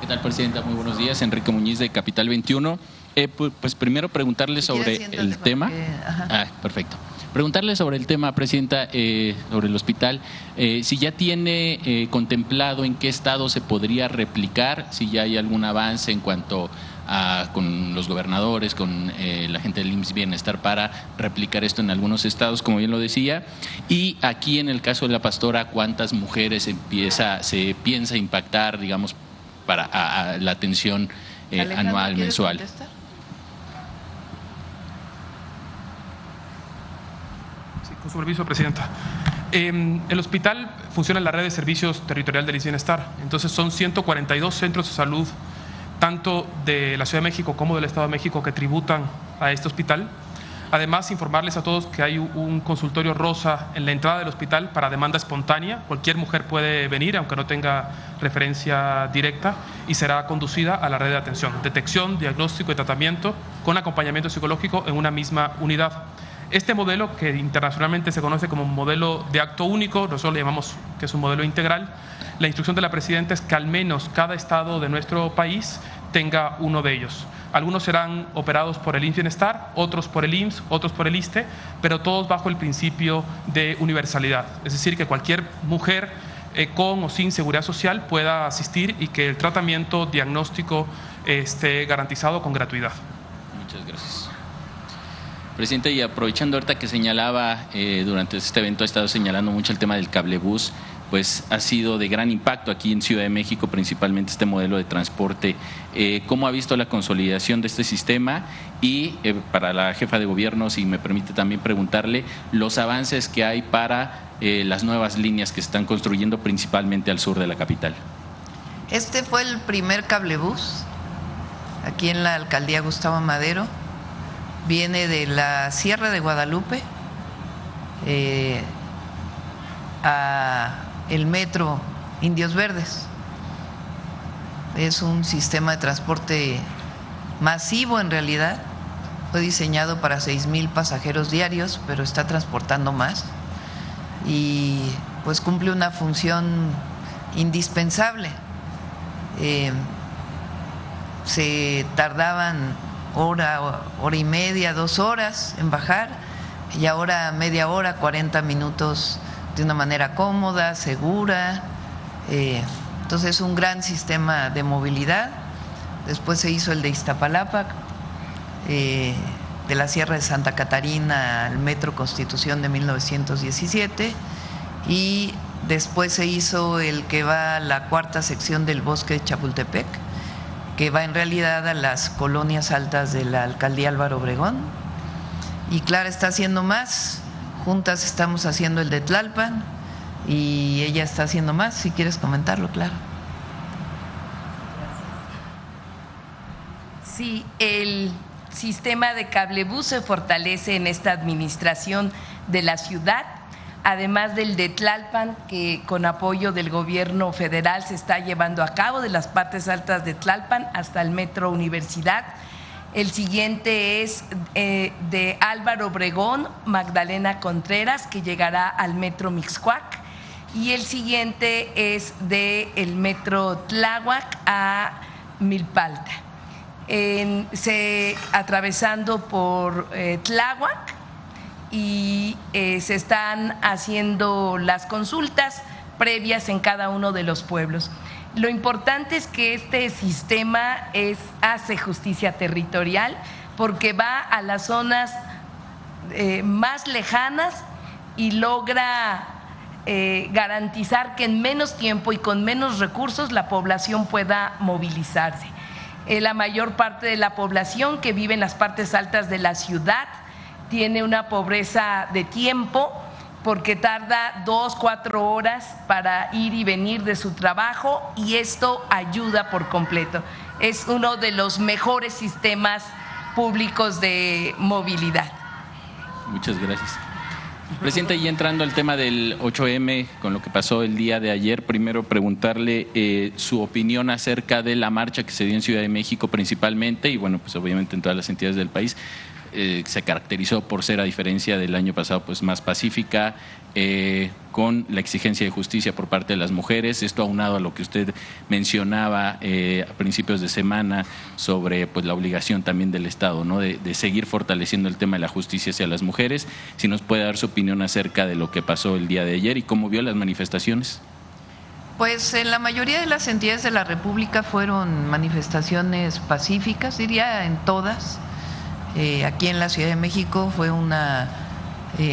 ¿Qué tal, Presidenta? Muy buenos días. Enrique Muñiz, de Capital 21. Pues primero preguntarle sobre el tema. Perfecto. Preguntarle sobre el tema, Presidenta, sobre el hospital, si ya tiene contemplado en qué estado se podría replicar, si ya hay algún avance en cuanto a con los gobernadores, con la gente del IMSS Bienestar para replicar esto en algunos estados, como bien lo decía. Y aquí en el caso de La Pastora, ¿cuántas mujeres se piensa impactar, digamos, para la atención anual, mensual? Contestar? Sí, con su permiso, Presidenta. El hospital funciona en la red de servicios territorial del IMSS Bienestar. Entonces son 142 centros de salud, tanto de la Ciudad de México como del Estado de México, que tributan a este hospital. Además, informarles a todos que hay un consultorio rosa en la entrada del hospital para demanda espontánea. Cualquier mujer puede venir, aunque no tenga referencia directa, y será conducida a la red de atención, detección, diagnóstico y tratamiento con acompañamiento psicológico en una misma unidad. Este modelo, que internacionalmente se conoce como modelo de acto único, nosotros le llamamos que es un modelo integral. La instrucción de la Presidenta es que al menos cada estado de nuestro país tenga uno de ellos. Algunos serán operados por el IMSS Bienestar, otros por el IMSS, otros por el ISSSTE, pero todos bajo el principio de universalidad. Es decir, que cualquier mujer con o sin seguridad social pueda asistir y que el tratamiento diagnóstico esté garantizado con gratuidad. Muchas gracias. Presidente, y aprovechando ahorita que señalaba, durante este evento ha estado señalando mucho el tema del cablebús, pues ha sido de gran impacto aquí en Ciudad de México, principalmente este modelo de transporte. ¿Cómo ha visto la consolidación de este sistema? Y para la jefa de gobierno, si me permite también preguntarle los avances que hay para las nuevas líneas que se están construyendo principalmente al sur de la capital. Este fue el primer cablebús aquí en la alcaldía Gustavo Madero. Viene de la Sierra de Guadalupe a el metro Indios Verdes. Es un sistema de transporte masivo en realidad. Fue diseñado para 6,000 pasajeros diarios, pero está transportando más y pues cumple una función indispensable. Se tardaban hora y media, 2 horas en bajar, y ahora media hora, 40 minutos de una manera cómoda, segura. Entonces es un gran sistema de movilidad. Después se hizo el de Iztapalapa, de la Sierra de Santa Catarina al Metro Constitución de 1917, y después se hizo el que va a la 4ª sección del Bosque de Chapultepec, que va en realidad a las colonias altas de la alcaldía Álvaro Obregón. Y Clara está haciendo más. Juntas estamos haciendo el de Tlalpan y ella está haciendo más. Si quieres comentarlo, Clara. Sí, el sistema de cablebús se fortalece en esta administración de la ciudad, además del de Tlalpan, que con apoyo del gobierno federal se está llevando a cabo, de las partes altas de Tlalpan hasta el Metro Universidad. El siguiente es de Álvaro Obregón, Magdalena Contreras, que llegará al Metro Mixcoac. Y el siguiente es del Metro Tláhuac a Milpalta. Atravesando por Tláhuac, y se están haciendo las consultas previas en cada uno de los pueblos. Lo importante es que este sistema hace justicia territorial, porque va a las zonas más lejanas y logra garantizar que en menos tiempo y con menos recursos la población pueda movilizarse. La mayor parte de la población que vive en las partes altas de la ciudad tiene una pobreza de tiempo, porque tarda 2-4 horas para ir y venir de su trabajo, y esto ayuda por completo. Es uno de los mejores sistemas públicos de movilidad. Muchas gracias. Presidente, y entrando al tema del 8M, con lo que pasó el día de ayer, primero preguntarle su opinión acerca de la marcha que se dio en Ciudad de México principalmente, y bueno, pues obviamente en todas las entidades del país. se caracterizó por ser, a diferencia del año pasado, pues más pacífica, con la exigencia de justicia por parte de las mujeres. Esto aunado a lo que usted mencionaba a principios de semana sobre pues la obligación también del Estado, ¿no? de seguir fortaleciendo el tema de la justicia hacia las mujeres. Si nos puede dar su opinión acerca de lo que pasó el día de ayer y cómo vio las manifestaciones. Pues en la mayoría de las entidades de la República fueron manifestaciones pacíficas, diría en todas. Aquí en la Ciudad de México fue una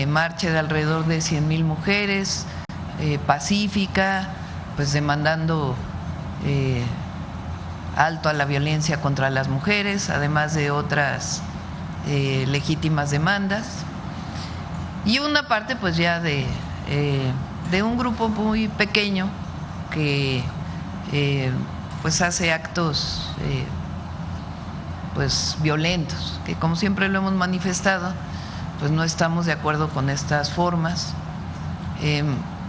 marcha de alrededor de 100,000 mujeres, pacífica, pues demandando alto a la violencia contra las mujeres, además de otras legítimas demandas. Y una parte pues ya de un grupo muy pequeño que pues hace actos pues violentos, que como siempre lo hemos manifestado, pues no estamos de acuerdo con estas formas.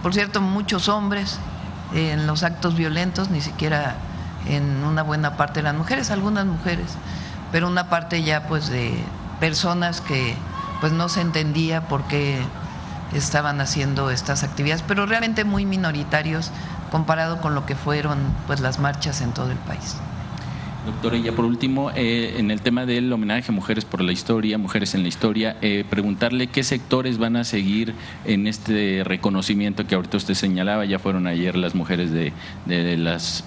Por cierto, muchos hombres en los actos violentos, ni siquiera en una buena parte de las mujeres, algunas mujeres, pero una parte ya pues de personas que pues no se entendía por qué estaban haciendo estas actividades, pero realmente muy minoritarios comparado con lo que fueron pues las marchas en todo el país. Doctora, y ya por último, en el tema del homenaje a Mujeres por la Historia, Mujeres en la Historia, preguntarle qué sectores van a seguir en este reconocimiento que ahorita usted señalaba. Ya fueron ayer las mujeres de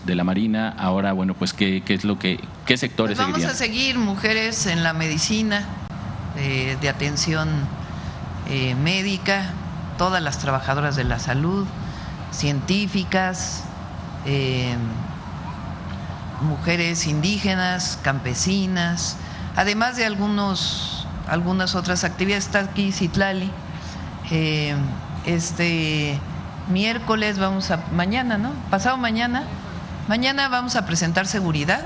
la Marina, ahora bueno, pues qué sectores pues vamos seguirían. A seguir mujeres en la medicina, de atención médica, todas las trabajadoras de la salud, científicas, mujeres indígenas, campesinas, además de algunas otras actividades. Está aquí Citlali. Este miércoles mañana, ¿no? Pasado mañana vamos a presentar seguridad,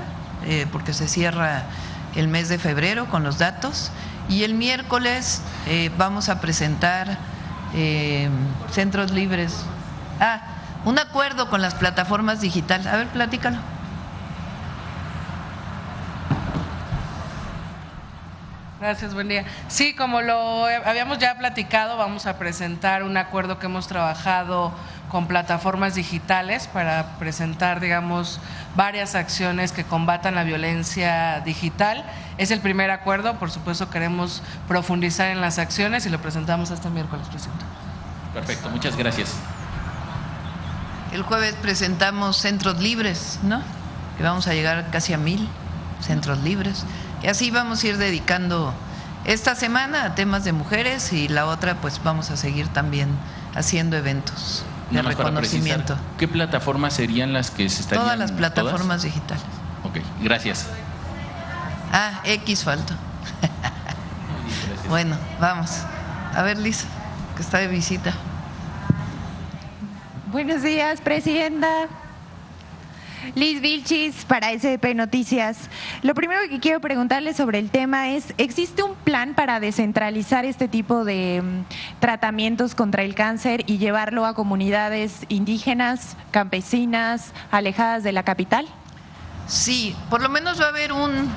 porque se cierra el mes de febrero con los datos, y el miércoles vamos a presentar centros libres. Un acuerdo con las plataformas digitales. A ver, platícalo. Gracias, buen día. Sí, como lo habíamos ya platicado, vamos a presentar un acuerdo que hemos trabajado con plataformas digitales para presentar, digamos, varias acciones que combatan la violencia digital. Es el primer acuerdo, por supuesto queremos profundizar en las acciones y lo presentamos este miércoles, presidente. Perfecto, muchas gracias. El jueves presentamos centros libres, ¿no? Que vamos a llegar casi a 1,000 centros libres. Y así vamos a ir dedicando esta semana a temas de mujeres, y la otra pues vamos a seguir también haciendo eventos de reconocimiento. ¿Qué plataformas serían las que se estarían? Todas las plataformas digitales. Ok, gracias. X faltó. Bueno, vamos. A ver, Lisa, que está de visita. Buenos días, presidenta. Liz Vilchis para SDP Noticias. Lo primero que quiero preguntarle sobre el tema es, ¿existe un plan para descentralizar este tipo de tratamientos contra el cáncer y llevarlo a comunidades indígenas, campesinas, alejadas de la capital? Sí, por lo menos va a haber un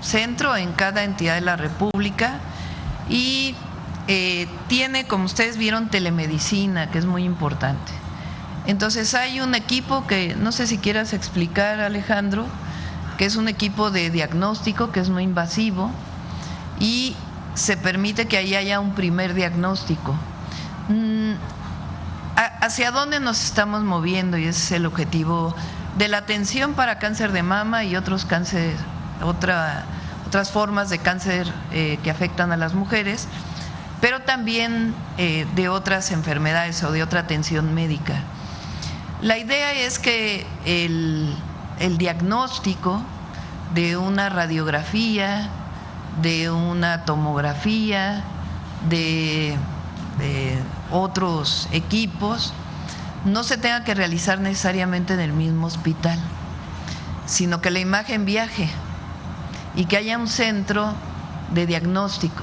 centro en cada entidad de la República y tiene, como ustedes vieron, telemedicina, que es muy importante. Entonces hay un equipo que, no sé si quieras explicar, Alejandro, que es un equipo de diagnóstico que es no invasivo y se permite que ahí haya un primer diagnóstico. ¿Hacia dónde nos estamos moviendo? Y ese es el objetivo de la atención para cáncer de mama y otros cáncer, otras formas de cáncer que afectan a las mujeres, pero también de otras enfermedades o de otra atención médica. La idea es que el diagnóstico de una radiografía, de una tomografía, de otros equipos, no se tenga que realizar necesariamente en el mismo hospital, sino que la imagen viaje y que haya un centro de diagnóstico.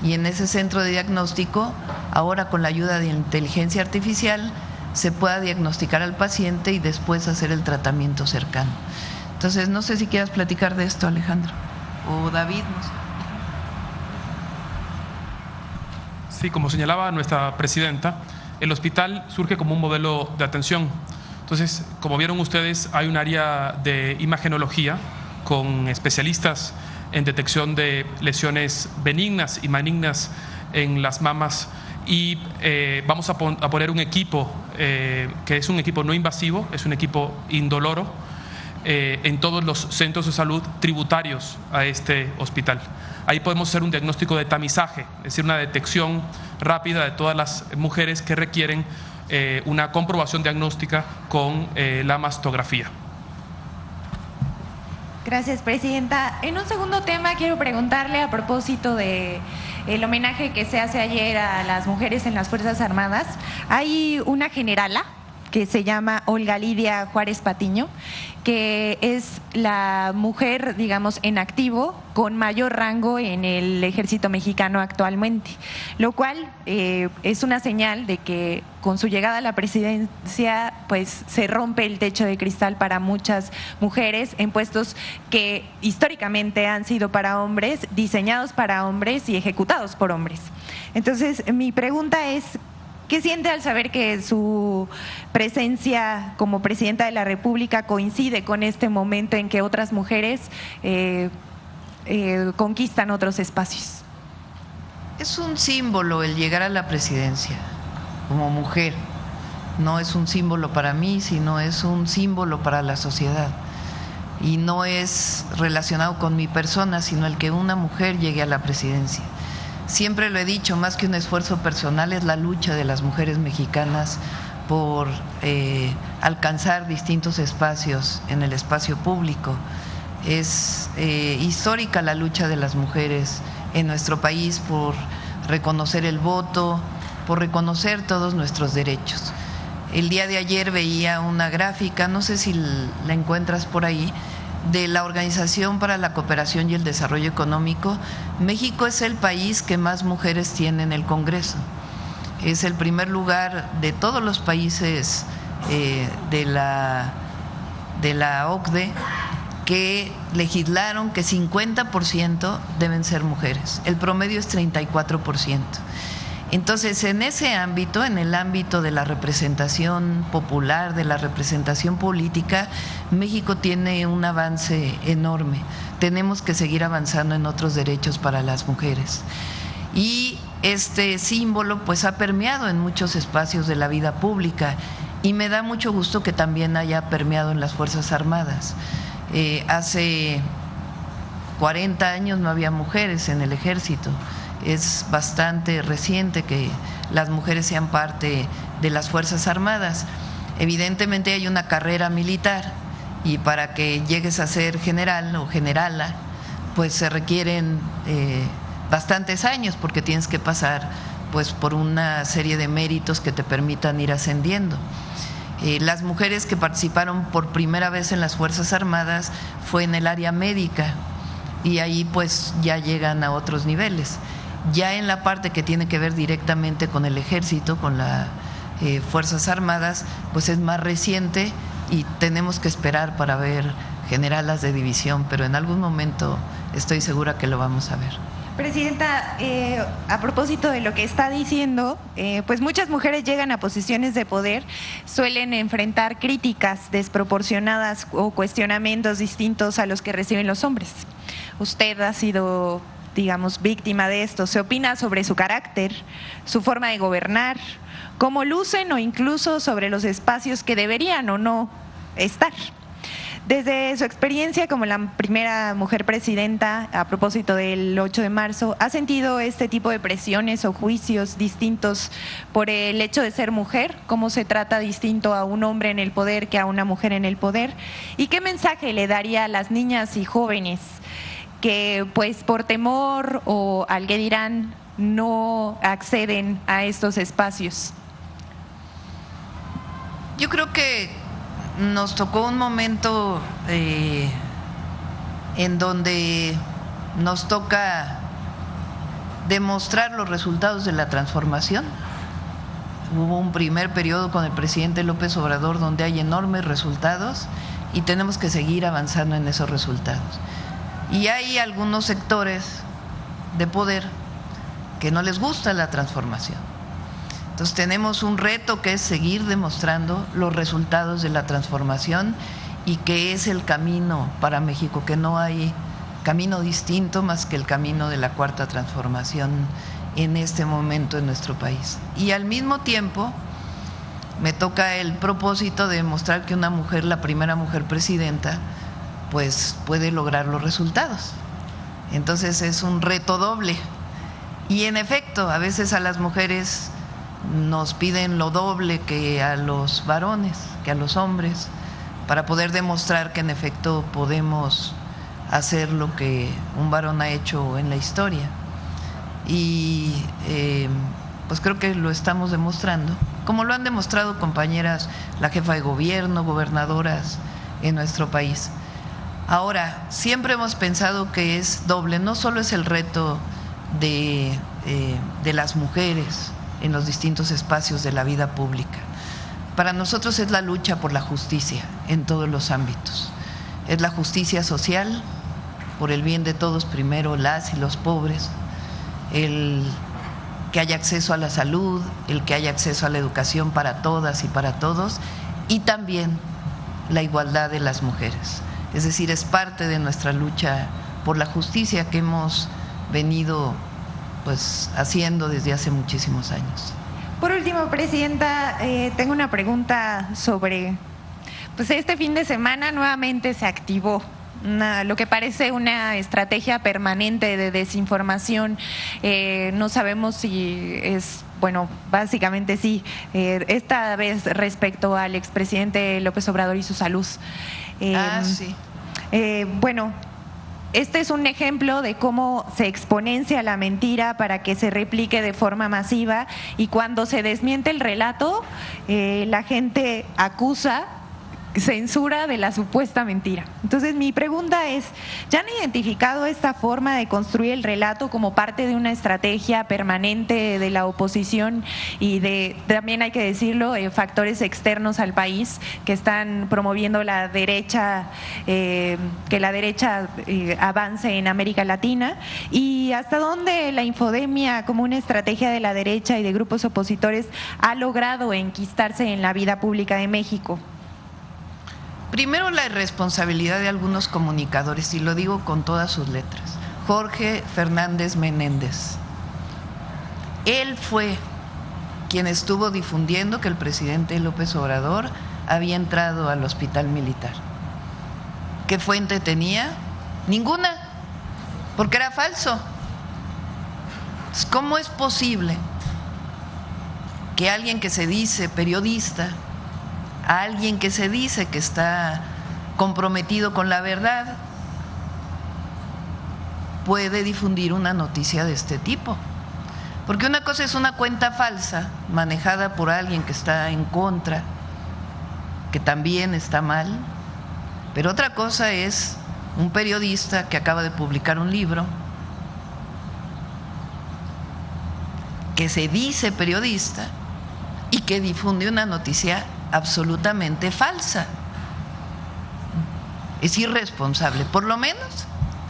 Y en ese centro de diagnóstico, ahora con la ayuda de inteligencia artificial, se pueda diagnosticar al paciente y después hacer el tratamiento cercano. Entonces, no sé si quieras platicar de esto, Alejandro, o David, no sé. Sí, como señalaba nuestra presidenta, el hospital surge como un modelo de atención. Entonces, como vieron ustedes, hay un área de imagenología con especialistas en detección de lesiones benignas y malignas en las mamas, y vamos a poner un equipo que es un equipo no invasivo, es un equipo indoloro en todos los centros de salud tributarios a este hospital. Ahí podemos hacer un diagnóstico de tamizaje, es decir, una detección rápida de todas las mujeres que requieren una comprobación diagnóstica con la mastografía. Gracias, presidenta. En un segundo tema quiero preguntarle a propósito de el homenaje que se hace ayer a las mujeres en las Fuerzas Armadas. Hay una generala que se llama Olga Lidia Juárez Patiño, que es la mujer, digamos, en activo con mayor rango en el ejército mexicano actualmente, lo cual es una señal de que con su llegada a la presidencia pues se rompe el techo de cristal para muchas mujeres en puestos que históricamente han sido para hombres, diseñados para hombres y ejecutados por hombres. Entonces, mi pregunta es: ¿qué siente al saber que su presencia como presidenta de la República coincide con este momento en que otras mujeres conquistan otros espacios? Es un símbolo el llegar a la presidencia como mujer. No es un símbolo para mí, sino es un símbolo para la sociedad. Y no es relacionado con mi persona, sino el que una mujer llegue a la presidencia. Siempre lo he dicho, más que un esfuerzo personal, es la lucha de las mujeres mexicanas por alcanzar distintos espacios en el espacio público. Es histórica la lucha de las mujeres en nuestro país por reconocer el voto, por reconocer todos nuestros derechos. El día de ayer veía una gráfica, no sé si la encuentras por ahí, de la Organización para la Cooperación y el Desarrollo Económico. México es el país que más mujeres tiene en el Congreso. Es el primer lugar de todos los países de la OCDE que legislaron que 50% deben ser mujeres. El promedio es 34%. Entonces, en ese ámbito, en el ámbito de la representación popular, de la representación política, México tiene un avance enorme. Tenemos que seguir avanzando en otros derechos para las mujeres. Y este símbolo pues ha permeado en muchos espacios de la vida pública, y me da mucho gusto que también haya permeado en las Fuerzas Armadas. Hace 40 años no había mujeres en el ejército. Es bastante reciente que las mujeres sean parte de las Fuerzas Armadas. Evidentemente hay una carrera militar, y para que llegues a ser general o generala, pues se requieren bastantes años, porque tienes que pasar pues por una serie de méritos que te permitan ir ascendiendo. Las mujeres que participaron por primera vez en las Fuerzas Armadas fue en el área médica, y ahí pues ya llegan a otros niveles. Ya en la parte que tiene que ver directamente con el ejército, con las Fuerzas Armadas, pues es más reciente, y tenemos que esperar para ver generalas de división, pero en algún momento estoy segura que lo vamos a ver. Presidenta, a propósito de lo que está diciendo, pues muchas mujeres llegan a posiciones de poder, suelen enfrentar críticas desproporcionadas o cuestionamientos distintos a los que reciben los hombres. Usted ha sido, digamos, víctima de esto. ¿Se opina sobre su carácter, su forma de gobernar, cómo lucen, o incluso sobre los espacios que deberían o no estar? Desde su experiencia como la primera mujer presidenta, a propósito del 8 de marzo, ¿ha sentido este tipo de presiones o juicios distintos por el hecho de ser mujer? ¿Cómo se trata distinto a un hombre en el poder que a una mujer en el poder? ¿Y qué mensaje le daría a las niñas y jóvenes que pues por temor o al que dirán no acceden a estos espacios? Yo creo que nos tocó un momento en donde nos toca demostrar los resultados de la transformación. Hubo un primer periodo con el presidente López Obrador donde hay enormes resultados, y tenemos que seguir avanzando en esos resultados. Y hay algunos sectores de poder que no les gusta la transformación. Entonces tenemos un reto que es seguir demostrando los resultados de la transformación y que es el camino para México, que no hay camino distinto más que el camino de la cuarta transformación en este momento en nuestro país. Y al mismo tiempo me toca el propósito de demostrar que una mujer, la primera mujer presidenta, pues puede lograr los resultados. Entonces es un reto doble. Y en efecto, a veces a las mujeres nos piden lo doble que a los varones, que a los hombres, para poder demostrar que en efecto podemos hacer lo que un varón ha hecho en la historia. Y pues creo que lo estamos demostrando, como lo han demostrado compañeras, la jefa de gobierno, gobernadoras en nuestro país. Ahora, siempre hemos pensado que es doble, no solo es el reto de las mujeres en los distintos espacios de la vida pública. Para nosotros es la lucha por la justicia en todos los ámbitos. Es la justicia social, por el bien de todos, primero las y los pobres, el que haya acceso a la salud, el que haya acceso a la educación para todas y para todos, y también la igualdad de las mujeres. Es decir, es parte de nuestra lucha por la justicia que hemos venido pues haciendo desde hace muchísimos años. Por último, Presidenta, tengo una pregunta sobre, pues este fin de semana nuevamente se activó lo que parece una estrategia permanente de desinformación. No sabemos si es, bueno, básicamente sí, esta vez respecto al expresidente López Obrador y su salud. Sí. Bueno, este es un ejemplo de cómo se exponencia la mentira para que se replique de forma masiva, y cuando se desmiente el relato, la gente acusa, censura de la supuesta mentira. Entonces mi pregunta es, ¿ya han identificado esta forma de construir el relato como parte de una estrategia permanente de la oposición y de, también hay que decirlo, factores externos al país que están promoviendo la derecha, que la derecha avance en América Latina? ¿Y hasta dónde la infodemia como una estrategia de la derecha y de grupos opositores ha logrado enquistarse en la vida pública de México? Primero, la irresponsabilidad de algunos comunicadores, y lo digo con todas sus letras. Jorge Fernández Menéndez. Él fue quien estuvo difundiendo que el presidente López Obrador había entrado al hospital militar. ¿Qué fuente tenía? Ninguna, porque era falso. ¿Cómo es posible que alguien que se dice periodista, a alguien que se dice que está comprometido con la verdad, puede difundir una noticia de este tipo? Porque una cosa es una cuenta falsa manejada por alguien que está en contra, que también está mal, pero otra cosa es un periodista que acaba de publicar un libro, que se dice periodista y que difunde una noticia absolutamente falsa. Es irresponsable, por lo menos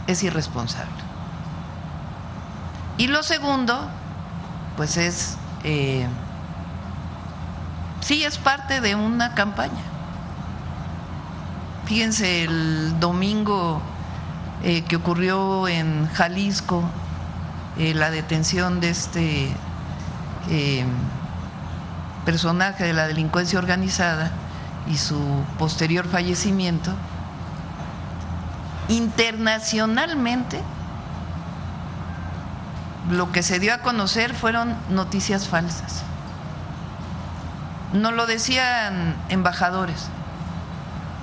es irresponsable. Y lo segundo, pues es, sí, es parte de una campaña. Fíjense, el domingo que ocurrió en Jalisco, la detención de este personaje de la delincuencia organizada y su posterior fallecimiento, internacionalmente lo que se dio a conocer fueron noticias falsas. No lo decían embajadores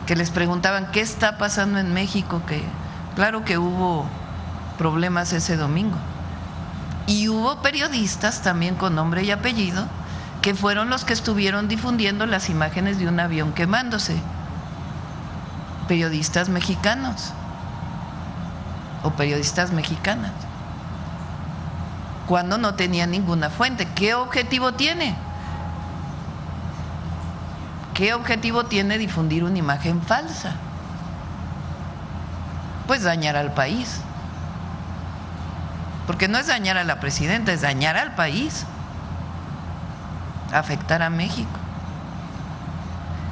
que les preguntaban qué está pasando en México, que claro que hubo problemas ese domingo, y hubo periodistas también con nombre y apellido que fueron los que estuvieron difundiendo las imágenes de un avión quemándose. Periodistas mexicanos o periodistas mexicanas, cuando no tenía ninguna fuente. ¿Qué objetivo tiene? ¿Qué objetivo tiene difundir una imagen falsa? Pues dañar al país. porque no es dañar a la presidenta, es dañar al país, afectar a México.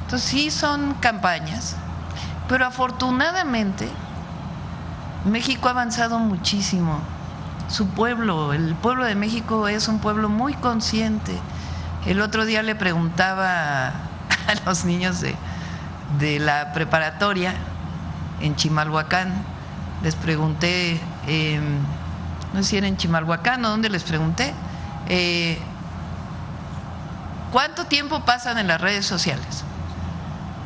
Entonces sí son campañas, pero afortunadamente México ha avanzado muchísimo. Su pueblo, el pueblo de México es un pueblo muy consciente. El otro día le preguntaba a los niños de la preparatoria en Chimalhuacán, les pregunté, no sé si era en Chimalhuacán o dónde les pregunté, ¿cuánto tiempo pasan en las redes sociales?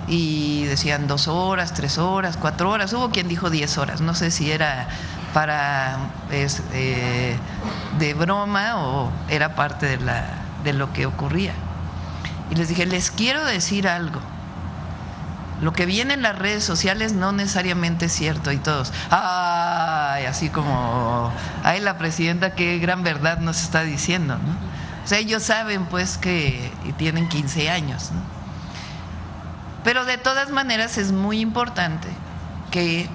Y decían 2 horas, 3 horas, 4 horas, hubo quien dijo 10 horas, no sé si era para de broma o era parte de lo que ocurría. Y les dije, les quiero decir algo, lo que viene en las redes sociales no necesariamente es cierto. Y todos, ay, así como, ay, la presidenta, qué gran verdad nos está diciendo, ¿no? O sea, ellos saben pues que tienen 15 años, ¿no? Pero de todas maneras es muy importante que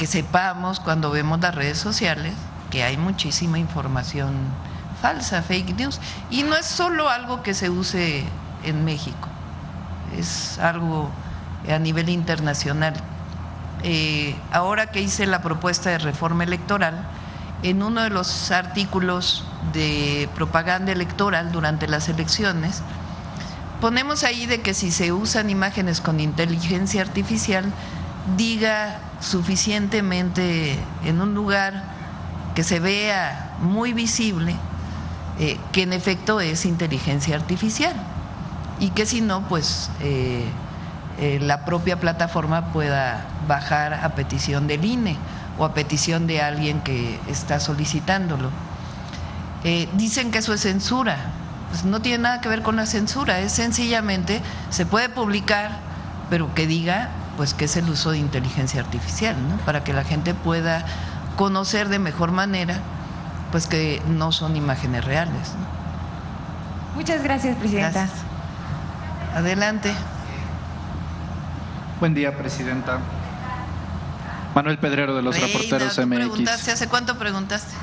sepamos cuando vemos las redes sociales que hay muchísima información falsa, fake news, y no es solo algo que se use en México, es algo a nivel internacional. Ahora que hice la propuesta de reforma electoral, en uno de los artículos de propaganda electoral durante las elecciones, ponemos ahí de que si se usan imágenes con inteligencia artificial, diga suficientemente en un lugar que se vea muy visible que en efecto es inteligencia artificial, y que si no, pues la propia plataforma pueda bajar a petición del INE o a petición de alguien que está solicitándolo. Dicen que eso es censura. Pues no tiene nada que ver con la censura, es sencillamente, se puede publicar, pero que diga pues que es el uso de inteligencia artificial, ¿no? Para que la gente pueda conocer de mejor manera pues que no son imágenes reales, ¿no? Muchas gracias, presidenta. Gracias. Adelante. Buen día, presidenta. Manuel Pedrero, de los Reporteros ¿tú MX. preguntaste? ¿Hace cuánto preguntaste?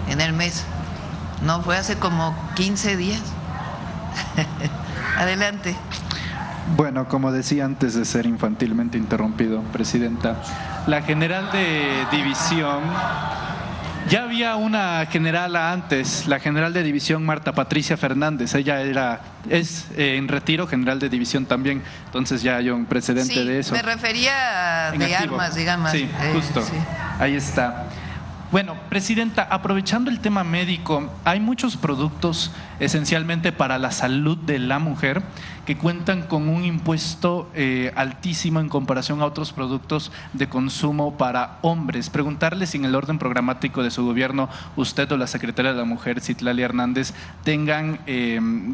En el mes. No, fue hace como 15 días. Adelante. Bueno, como decía antes de ser infantilmente interrumpido, presidenta, la general de división, ya había una general antes, la general de división Marta Patricia Fernández, ella es en retiro, general de división también, entonces ya hay un precedente de eso. Me refería de armas, digamos. Sí, justo, sí. Ahí está. Bueno, presidenta, aprovechando el tema médico, hay muchos productos esencialmente para la salud de la mujer que cuentan con un impuesto altísimo en comparación a otros productos de consumo para hombres. Preguntarle si en el orden programático de su gobierno usted o la secretaria de la Mujer, Citlali Hernández, tengan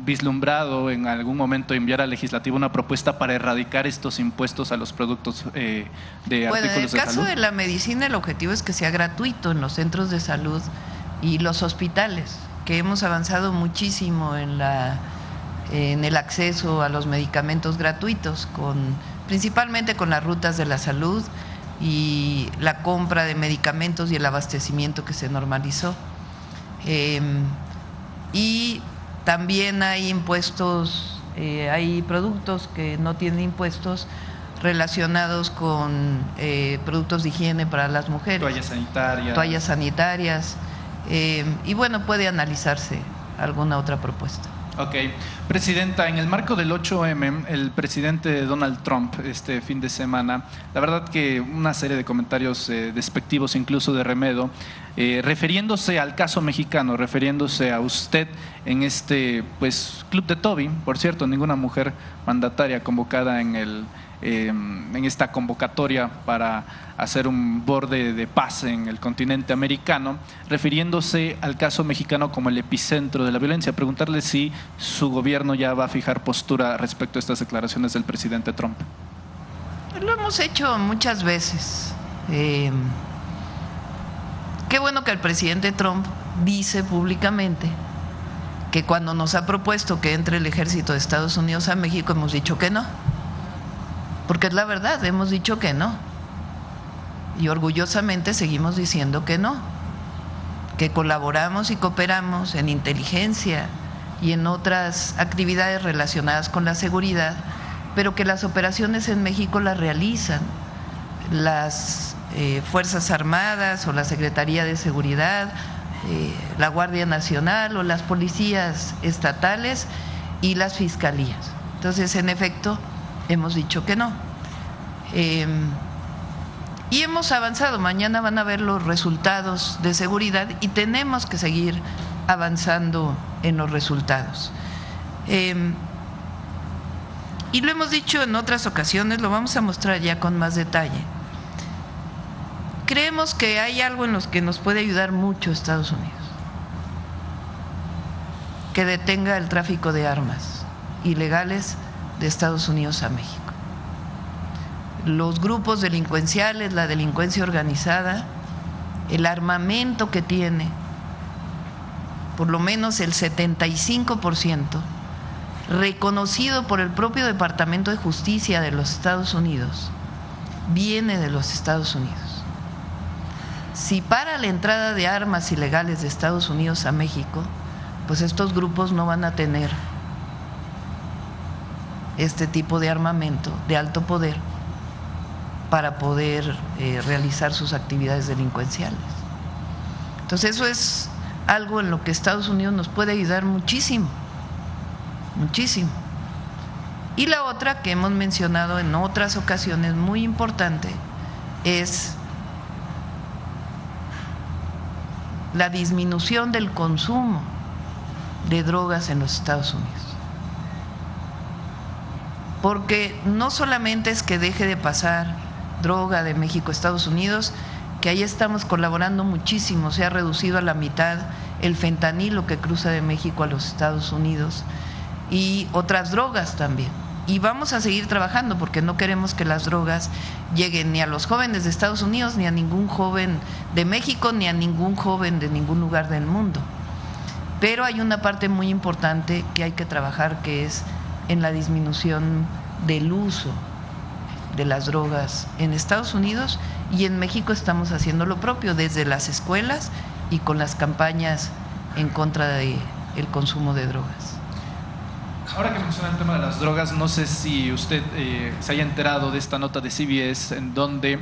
vislumbrado en algún momento enviar al legislativo una propuesta para erradicar estos impuestos a los productos de artículos de salud. En el caso de la medicina, el objetivo es que sea gratuito en los centros de salud y los hospitales, que hemos avanzado muchísimo en el acceso a los medicamentos gratuitos, principalmente con las rutas de la salud y la compra de medicamentos y el abastecimiento que se normalizó. Y también hay impuestos, hay productos que no tienen impuestos relacionados con productos de higiene para las mujeres. Toallas sanitarias. Y bueno, puede analizarse alguna otra propuesta. Ok. Presidenta, en el marco del 8M, el presidente Donald Trump este fin de semana, la verdad que una serie de comentarios despectivos, incluso de remedo, refiriéndose al caso mexicano, refiriéndose a usted en este pues club de Tobin, por cierto, ninguna mujer mandataria convocada en esta convocatoria para hacer un borde de paz en el continente americano, refiriéndose al caso mexicano como el epicentro de la violencia. Preguntarle si su gobierno ya va a fijar postura respecto a estas declaraciones del presidente Trump. Lo hemos hecho muchas veces. Qué bueno que el presidente Trump dice públicamente que cuando nos ha propuesto que entre el ejército de Estados Unidos a México hemos dicho que no. Porque es la verdad, hemos dicho que no. Y orgullosamente seguimos diciendo que no, que colaboramos y cooperamos en inteligencia y en otras actividades relacionadas con la seguridad, pero que las operaciones en México las realizan las Fuerzas Armadas o la Secretaría de Seguridad, la Guardia Nacional o las policías estatales y las fiscalías. Entonces, en efecto, hemos dicho que no. Y hemos avanzado. Mañana van a ver los resultados de seguridad y tenemos que seguir avanzando en los resultados. Y lo hemos dicho en otras ocasiones, lo vamos a mostrar ya con más detalle. Creemos que hay algo en los que nos puede ayudar mucho Estados Unidos, que detenga el tráfico de armas ilegales de Estados Unidos a México. Los grupos delincuenciales, la delincuencia organizada, el armamento que tiene, por lo menos el 75%, reconocido por el propio Departamento de Justicia de los Estados Unidos, viene de los Estados Unidos. Si para la entrada de armas ilegales de Estados Unidos a México, pues estos grupos no van a tener este tipo de armamento de alto poder para poder realizar sus actividades delincuenciales. Entonces eso es algo en lo que Estados Unidos nos puede ayudar muchísimo, muchísimo. Y la otra que hemos mencionado en otras ocasiones, muy importante, es la disminución del consumo de drogas en los Estados Unidos. Porque no solamente es que deje de pasar droga de México a Estados Unidos, que ahí estamos colaborando muchísimo, se ha reducido a la mitad el fentanilo que cruza de México a los Estados Unidos y otras drogas también. Y vamos a seguir trabajando porque no queremos que las drogas lleguen ni a los jóvenes de Estados Unidos, ni a ningún joven de México, ni a ningún joven de ningún lugar del mundo. Pero hay una parte muy importante que hay que trabajar, que es en la disminución del uso de las drogas en Estados Unidos, y en México estamos haciendo lo propio desde las escuelas y con las campañas en contra del consumo de drogas. Ahora que menciona el tema de las drogas, no sé si usted se haya enterado de esta nota de CBS en donde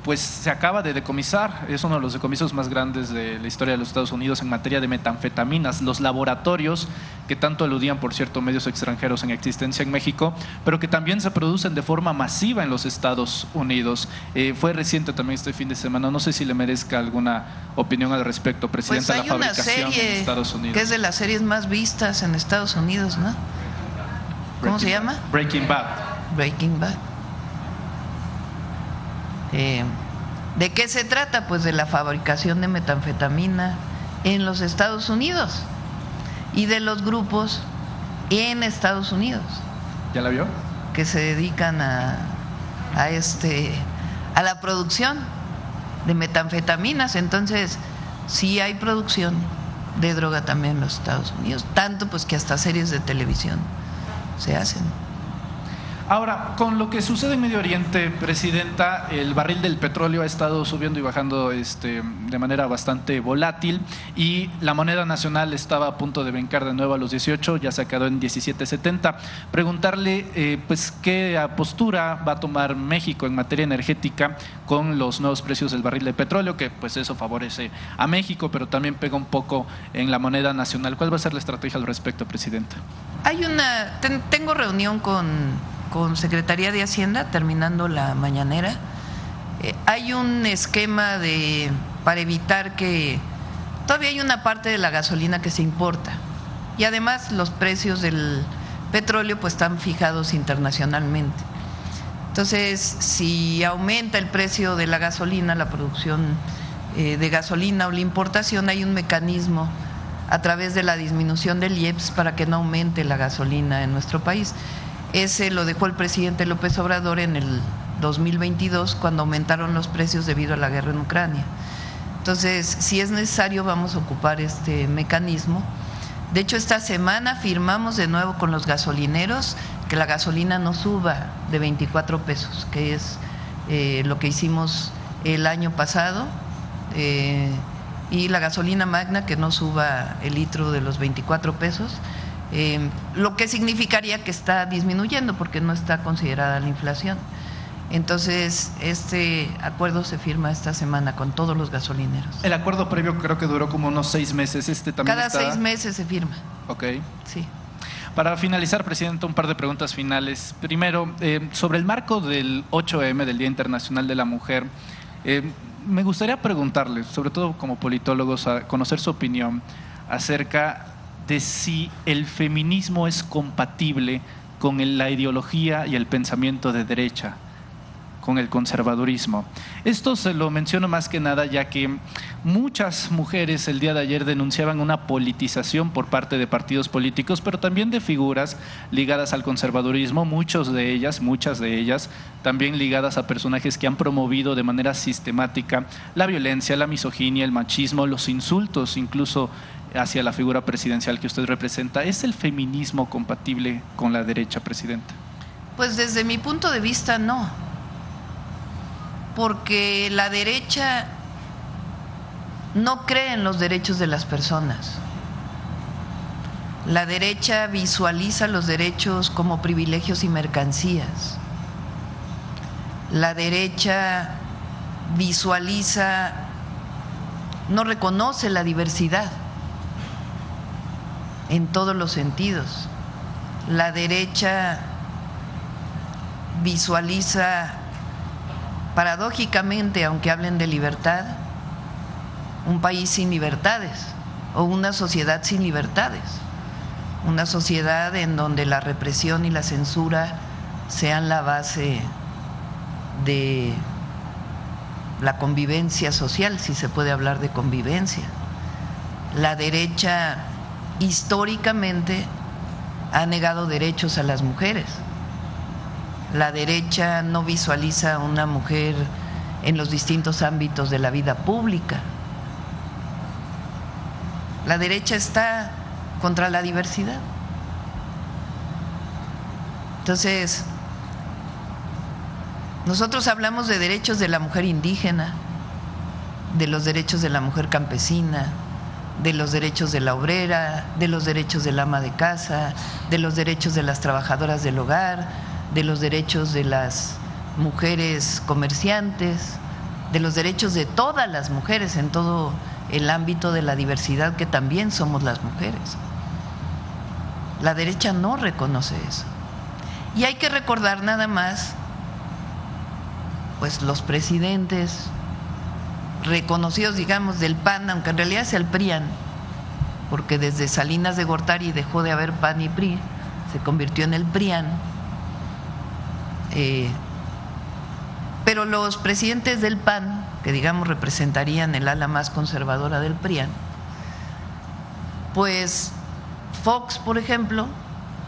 pues se acaba de decomisar, es uno de los decomisos más grandes de la historia de los Estados Unidos en materia de metanfetaminas. Los laboratorios que tanto aludían, por cierto, medios extranjeros en existencia en México, pero que también se producen de forma masiva en los Estados Unidos. Fue reciente también este fin de semana, no sé si le merezca alguna opinión al respecto, Presidenta, pues la fabricación en Estados Unidos. Que es de las series más vistas en Estados Unidos, ¿no? ¿Cómo se llama? Breaking Bad. Breaking Bad. ¿De qué se trata? Pues de la fabricación de metanfetamina en los Estados Unidos y de los grupos en Estados Unidos. ¿Ya la vio? Que se dedican a la producción de metanfetaminas. Entonces, sí hay producción de droga también en los Estados Unidos, tanto pues que hasta series de televisión se hacen. Ahora, con lo que sucede en Medio Oriente, Presidenta, el barril del petróleo ha estado subiendo y bajando de manera bastante volátil, y la moneda nacional estaba a punto de brincar de nuevo a los 18, ya se quedó en 17.70. Preguntarle pues qué postura va a tomar México en materia energética con los nuevos precios del barril de petróleo, que pues eso favorece a México, pero también pega un poco en la moneda nacional. ¿Cuál va a ser la estrategia al respecto, Presidenta? Tengo reunión con Secretaría de Hacienda terminando la mañanera. Hay un esquema para evitar que todavía hay una parte de la gasolina que se importa, y además los precios del petróleo pues están fijados internacionalmente. Entonces, si aumenta el precio de la gasolina, la producción de gasolina o la importación, hay un mecanismo a través de la disminución del IEPS para que no aumente la gasolina en nuestro país. Ese lo dejó el presidente López Obrador en el 2022, cuando aumentaron los precios debido a la guerra en Ucrania. Entonces, si es necesario, vamos a ocupar este mecanismo. De hecho, esta semana firmamos de nuevo con los gasolineros que la gasolina no suba de 24 pesos, que es lo que hicimos el año pasado, y la gasolina magna que no suba el litro de los 24 pesos, lo que significaría que está disminuyendo porque no está considerada la inflación. Entonces, este acuerdo se firma esta semana con todos los gasolineros. El acuerdo previo creo que duró como unos 6 meses. También Cada 6 meses se firma. Ok. Sí. Para finalizar, Presidenta, un par de preguntas finales. Primero, sobre el marco del 8M, del Día Internacional de la Mujer, me gustaría preguntarle, sobre todo como politólogos, a conocer su opinión acerca de si el feminismo es compatible con la ideología y el pensamiento de derecha, con el conservadurismo. Esto se lo menciono más que nada ya que muchas mujeres el día de ayer denunciaban una politización por parte de partidos políticos, pero también de figuras ligadas al conservadurismo, muchas de ellas también ligadas a personajes que han promovido de manera sistemática la violencia, la misoginia, el machismo, los insultos incluso hacia la figura presidencial que usted representa. ¿Es el feminismo compatible con la derecha, Presidenta? Pues desde mi punto de vista no, porque la derecha no cree en los derechos de las personas. La derecha visualiza los derechos como privilegios y mercancías. La derecha visualiza, no reconoce la diversidad en todos los sentidos. La derecha visualiza, paradójicamente, aunque hablen de libertad, un país sin libertades o una sociedad sin libertades, una sociedad en donde la represión y la censura sean la base de la convivencia social, si se puede hablar de convivencia. La derecha históricamente ha negado derechos a las mujeres. La derecha no visualiza a una mujer en los distintos ámbitos de la vida pública. La derecha está contra la diversidad. Entonces, nosotros hablamos de derechos de la mujer indígena, de los derechos de la mujer campesina, de los derechos de la obrera, de los derechos del ama de casa, de los derechos de las trabajadoras del hogar, de los derechos de las mujeres comerciantes, de los derechos de todas las mujeres en todo el ámbito de la diversidad que también somos las mujeres. La derecha no reconoce eso. Y hay que recordar nada más, pues los presidentes reconocidos, digamos, del PAN, aunque en realidad es el PRIAN, porque desde Salinas de Gortari dejó de haber PAN y PRI, se convirtió en el PRIAN. Pero los presidentes del PAN, que digamos representarían el ala más conservadora del PRIAN, pues Fox, por ejemplo,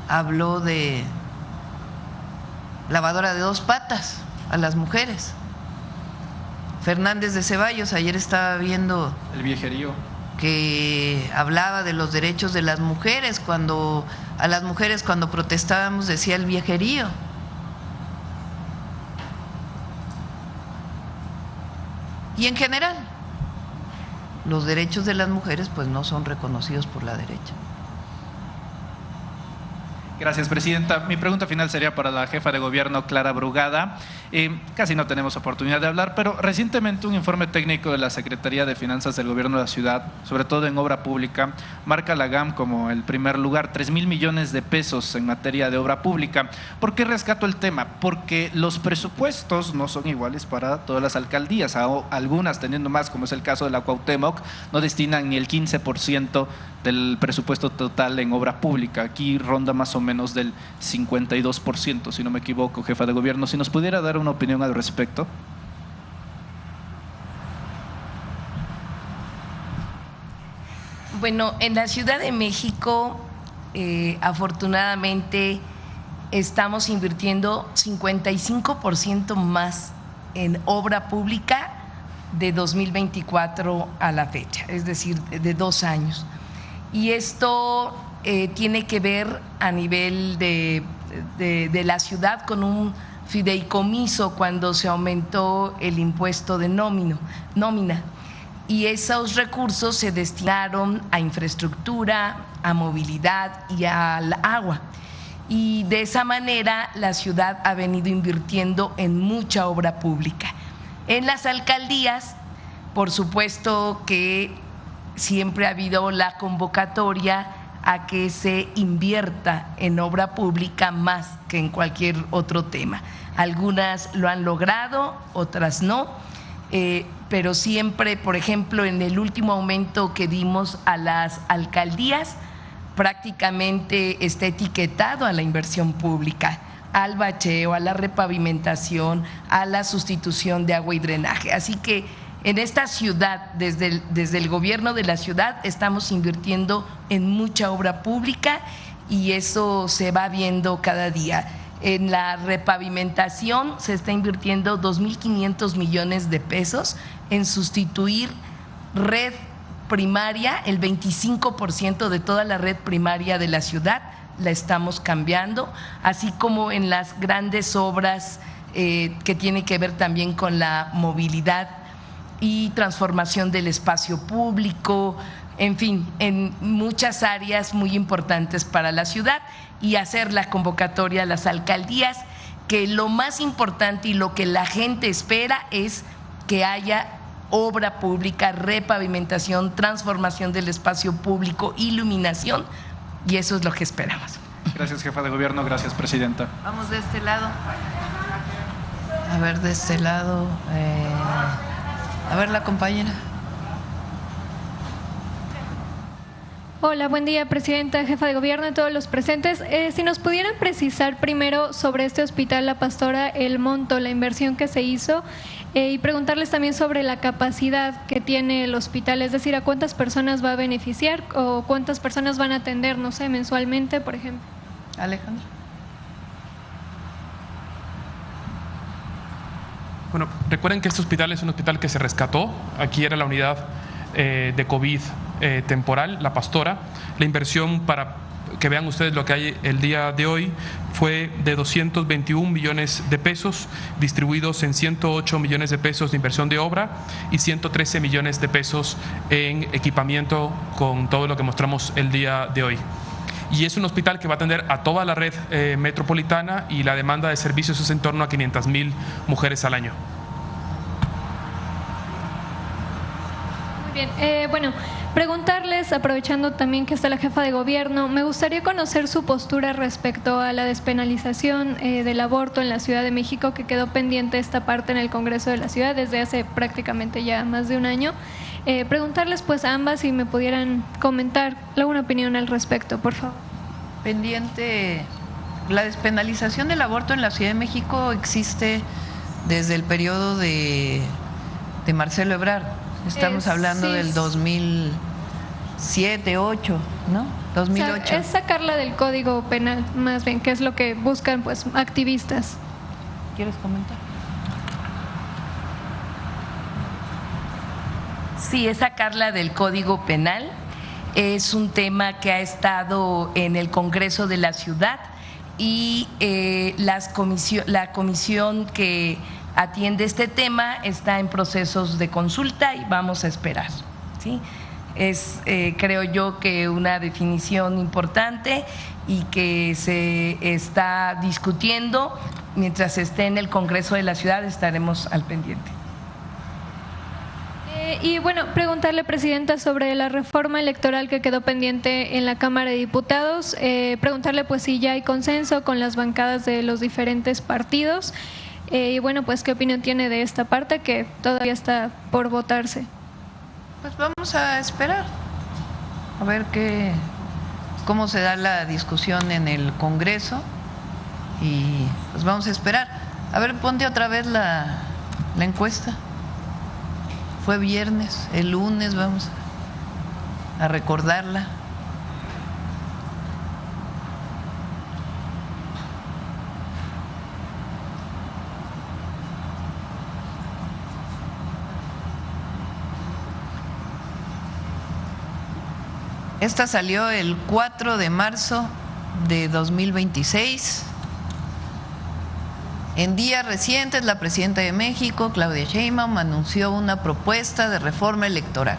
habló de lavadora de 2 patas a las mujeres. Fernández de Ceballos, ayer estaba viendo el viejerío, que hablaba de los derechos de las mujeres, cuando a las mujeres cuando protestábamos decía el viejerío. Y en general, los derechos de las mujeres pues no son reconocidos por la derecha. Gracias, Presidenta. Mi pregunta final sería para la jefa de gobierno, Clara Brugada. Casi no tenemos oportunidad de hablar, pero recientemente un informe técnico de la Secretaría de Finanzas del Gobierno de la Ciudad, sobre todo en obra pública, marca a la GAM como el primer lugar, 3,000 millones de pesos en materia de obra pública. ¿Por qué rescato el tema? Porque los presupuestos no son iguales para todas las alcaldías. Algunas, teniendo más, como es el caso de la Cuauhtémoc, no destinan ni el 15% del presupuesto total en obra pública. Aquí ronda más o menos del 52%, si no me equivoco, jefa de gobierno. Si nos pudiera dar una opinión al respecto. Bueno, en la Ciudad de México, afortunadamente, estamos invirtiendo 55% más en obra pública de 2024 a la fecha, es decir, de 2 años. Y esto tiene que ver a nivel de la ciudad con un fideicomiso cuando se aumentó el impuesto de nómina. Y esos recursos se destinaron a infraestructura, a movilidad y al agua. Y de esa manera la ciudad ha venido invirtiendo en mucha obra pública. En las alcaldías, por supuesto que siempre ha habido la convocatoria a que se invierta en obra pública más que en cualquier otro tema. Algunas lo han logrado, otras no, pero siempre, por ejemplo, en el último aumento que dimos a las alcaldías, prácticamente está etiquetado a la inversión pública, al bacheo, a la repavimentación, a la sustitución de agua y drenaje. Así que en esta ciudad, desde el gobierno de la ciudad, estamos invirtiendo en mucha obra pública y eso se va viendo cada día. En la repavimentación se está invirtiendo 2.500 millones de pesos en sustituir red primaria, el 25% de toda la red primaria de la ciudad la estamos cambiando, así como en las grandes obras que tienen que ver también con la movilidad y transformación del espacio público, en fin, en muchas áreas muy importantes para la ciudad, y hacer la convocatoria a las alcaldías, que lo más importante y lo que la gente espera es que haya obra pública, repavimentación, transformación del espacio público, iluminación, y eso es lo que esperamos. Gracias, jefa de gobierno. Gracias, presidenta. Vamos de este lado. A ver, de este lado. A ver, la compañera. Hola, buen día, presidenta, jefa de gobierno y todos los presentes. Si nos pudieran precisar primero sobre este hospital La Pastora, el monto, la inversión que se hizo, y preguntarles también sobre la capacidad que tiene el hospital, es decir, a cuántas personas va a beneficiar o cuántas personas van a atender, no sé, mensualmente, por ejemplo. Alejandro. Bueno, recuerden que este hospital es un hospital que se rescató. Aquí era la unidad de COVID temporal, La Pastora. La inversión, para que vean ustedes lo que hay el día de hoy, fue de 221 millones de pesos, distribuidos en 108 millones de pesos de inversión de obra y 113 millones de pesos en equipamiento, con todo lo que mostramos el día de hoy. Y es un hospital que va a atender a toda la red metropolitana, y la demanda de servicios es en torno a 500,000 mujeres al año. Muy bien, bueno, preguntarles, aprovechando también que está la jefa de gobierno, me gustaría conocer su postura respecto a la despenalización del aborto en la Ciudad de México, que quedó pendiente esta parte en el Congreso de la Ciudad desde hace prácticamente ya más de un año. Preguntarles pues a ambas si me pudieran comentar alguna opinión al respecto, por favor. Pendiente, la despenalización del aborto en la Ciudad de México existe desde el periodo de Marcelo Ebrard. Estamos hablando sí, del 2007, 2008, ¿no? 2008. O sea, es sacarla del Código Penal, más bien, que es lo que buscan pues activistas. ¿Quieres comentar? Sí, es sacarla del Código Penal. Es un tema que ha estado en el Congreso de la Ciudad, y la comisión que atiende este tema está en procesos de consulta y vamos a esperar, ¿sí? Es, creo yo, que una definición importante y que se está discutiendo. Mientras esté en el Congreso de la Ciudad estaremos al pendiente. Y bueno, preguntarle, presidenta, sobre la reforma electoral que quedó pendiente en la Cámara de Diputados, preguntarle pues si ya hay consenso con las bancadas de los diferentes partidos, y bueno, pues qué opinión tiene de esta parte que todavía está por votarse. Pues vamos a esperar a ver cómo se da la discusión en el Congreso, y pues vamos a esperar. A ver, ponte otra vez la encuesta. Fue viernes, el lunes vamos a recordarla. Esta salió el 4 de marzo de 2026. En días recientes, la presidenta de México, Claudia Sheinbaum, anunció una propuesta de reforma electoral.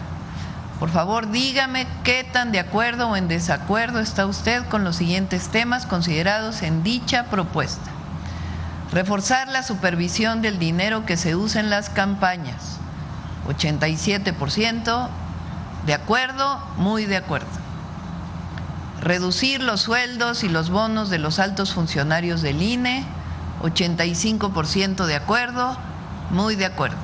Por favor, dígame qué tan de acuerdo o en desacuerdo está usted con los siguientes temas considerados en dicha propuesta. Reforzar la supervisión del dinero que se usa en las campañas. 87% de acuerdo, muy de acuerdo. Reducir los sueldos y los bonos de los altos funcionarios del INE. 85% de acuerdo, muy de acuerdo.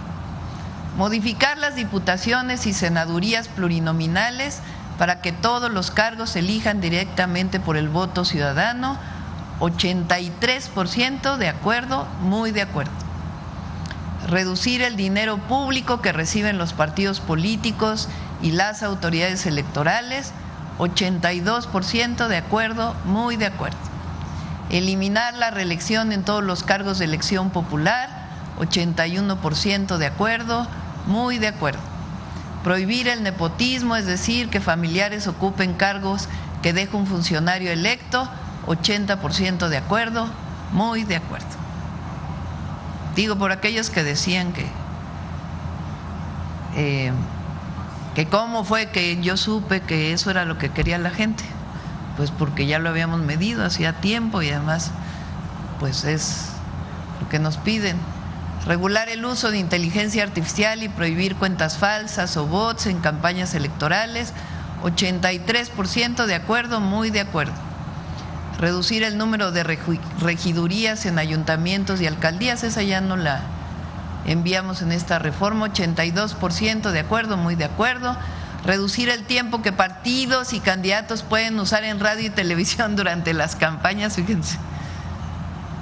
Modificar las diputaciones y senadurías plurinominales para que todos los cargos se elijan directamente por el voto ciudadano. 83% de acuerdo, muy de acuerdo. Reducir el dinero público que reciben los partidos políticos y las autoridades electorales. 82% de acuerdo, muy de acuerdo. Eliminar la reelección en todos los cargos de elección popular, 81% de acuerdo, muy de acuerdo. Prohibir el nepotismo, es decir, que familiares ocupen cargos que deja un funcionario electo, 80% de acuerdo, muy de acuerdo. Digo, por aquellos que decían que cómo fue que yo supe que eso era lo que quería la gente. Pues porque ya lo habíamos medido hacía tiempo y además pues es lo que nos piden. Regular el uso de inteligencia artificial y prohibir cuentas falsas o bots en campañas electorales, 83% de acuerdo, muy de acuerdo. Reducir el número de regidurías en ayuntamientos y alcaldías, esa ya no la enviamos en esta reforma, 82% de acuerdo, muy de acuerdo. Reducir el tiempo que partidos y candidatos pueden usar en radio y televisión durante las campañas, fíjense,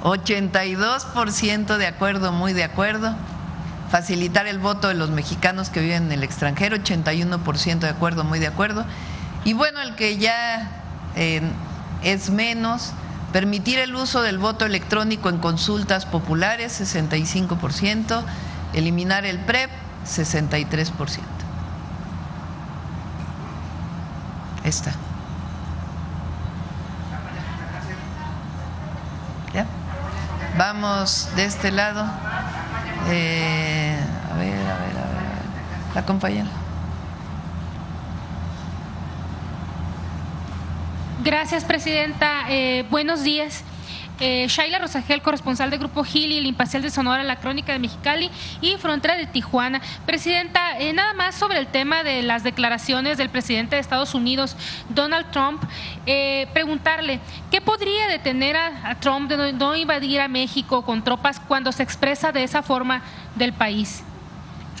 82% de acuerdo, muy de acuerdo. Facilitar el voto de los mexicanos que viven en el extranjero, 81% de acuerdo, muy de acuerdo. Y bueno, el que ya es menos, permitir el uso del voto electrónico en consultas populares, 65%, eliminar el PREP, 63%. Esta. ¿Ya? Vamos de este lado. A ver. La compañera. Gracias, presidenta. Buenos días. Shaila Rosagel, corresponsal de Grupo Gili, El Imparcial de Sonora, La Crónica de Mexicali y Frontera de Tijuana. Presidenta, nada más sobre el tema de las declaraciones del presidente de Estados Unidos, Donald Trump, preguntarle, ¿qué podría detener a Trump de no invadir a México con tropas cuando se expresa de esa forma del país?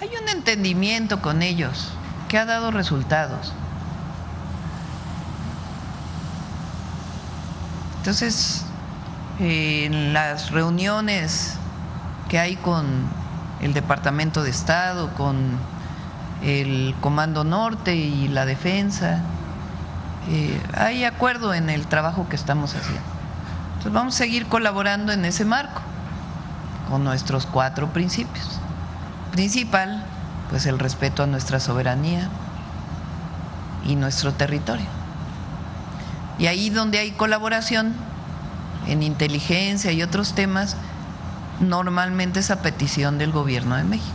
Hay un entendimiento con ellos que ha dado resultados. Entonces, en las reuniones que hay con el Departamento de Estado, con el Comando Norte y la Defensa, hay acuerdo en el trabajo que estamos haciendo. Entonces vamos a seguir colaborando en ese marco con nuestros 4 principios. Principal, pues el respeto a nuestra soberanía y nuestro territorio. Y ahí donde hay colaboración en inteligencia y otros temas, normalmente es a petición del Gobierno de México.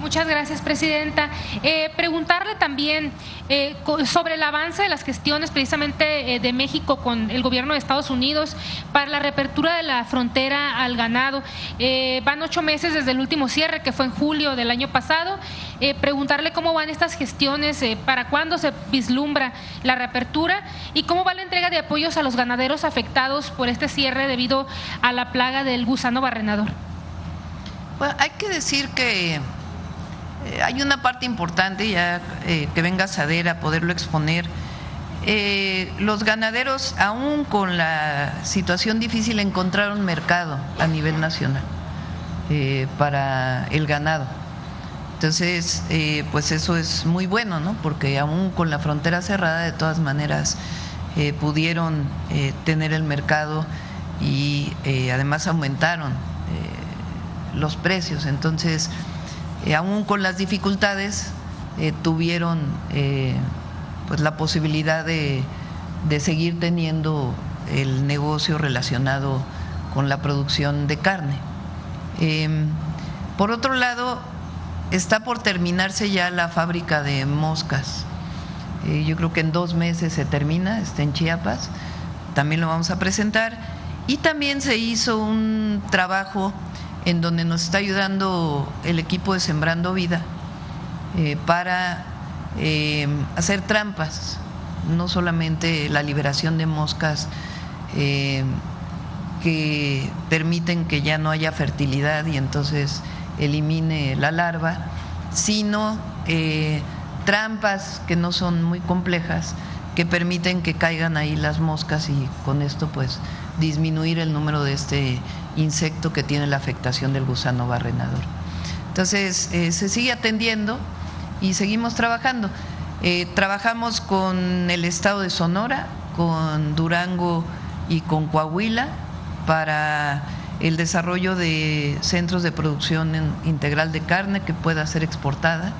Muchas gracias, presidenta. Preguntarle también sobre el avance de las gestiones precisamente de México con el gobierno de Estados Unidos para la reapertura de la frontera al ganado. Van 8 meses desde el último cierre, que fue en julio del año pasado. Preguntarle cómo van estas gestiones, para cuándo se vislumbra la reapertura y cómo va la entrega de apoyos a los ganaderos afectados por este cierre debido a la plaga del gusano barrenador. Bueno, hay que decir que hay una parte importante, ya que venga Sader a poderlo exponer. Los ganaderos, aún con la situación difícil, encontraron mercado a nivel nacional para el ganado. Entonces, pues eso es muy bueno, ¿no? Porque aún con la frontera cerrada, de todas maneras, pudieron tener el mercado y además aumentaron los precios. Entonces, aún con las dificultades, tuvieron pues la posibilidad de seguir teniendo el negocio relacionado con la producción de carne. Por otro lado, está por terminarse ya la fábrica de moscas. Yo creo que en 2 meses se termina, está en Chiapas, también lo vamos a presentar. Y también se hizo un trabajo en donde nos está ayudando el equipo de Sembrando Vida para hacer trampas, no solamente la liberación de moscas que permiten que ya no haya fertilidad y entonces elimine la larva, sino trampas que no son muy complejas, que permiten que caigan ahí las moscas y con esto pues disminuir el número de este insecto que tiene la afectación del gusano barrenador. Entonces se sigue atendiendo y seguimos trabajando. Trabajamos con el estado de Sonora, con Durango y con Coahuila para el desarrollo de centros de producción integral de carne que pueda ser exportada.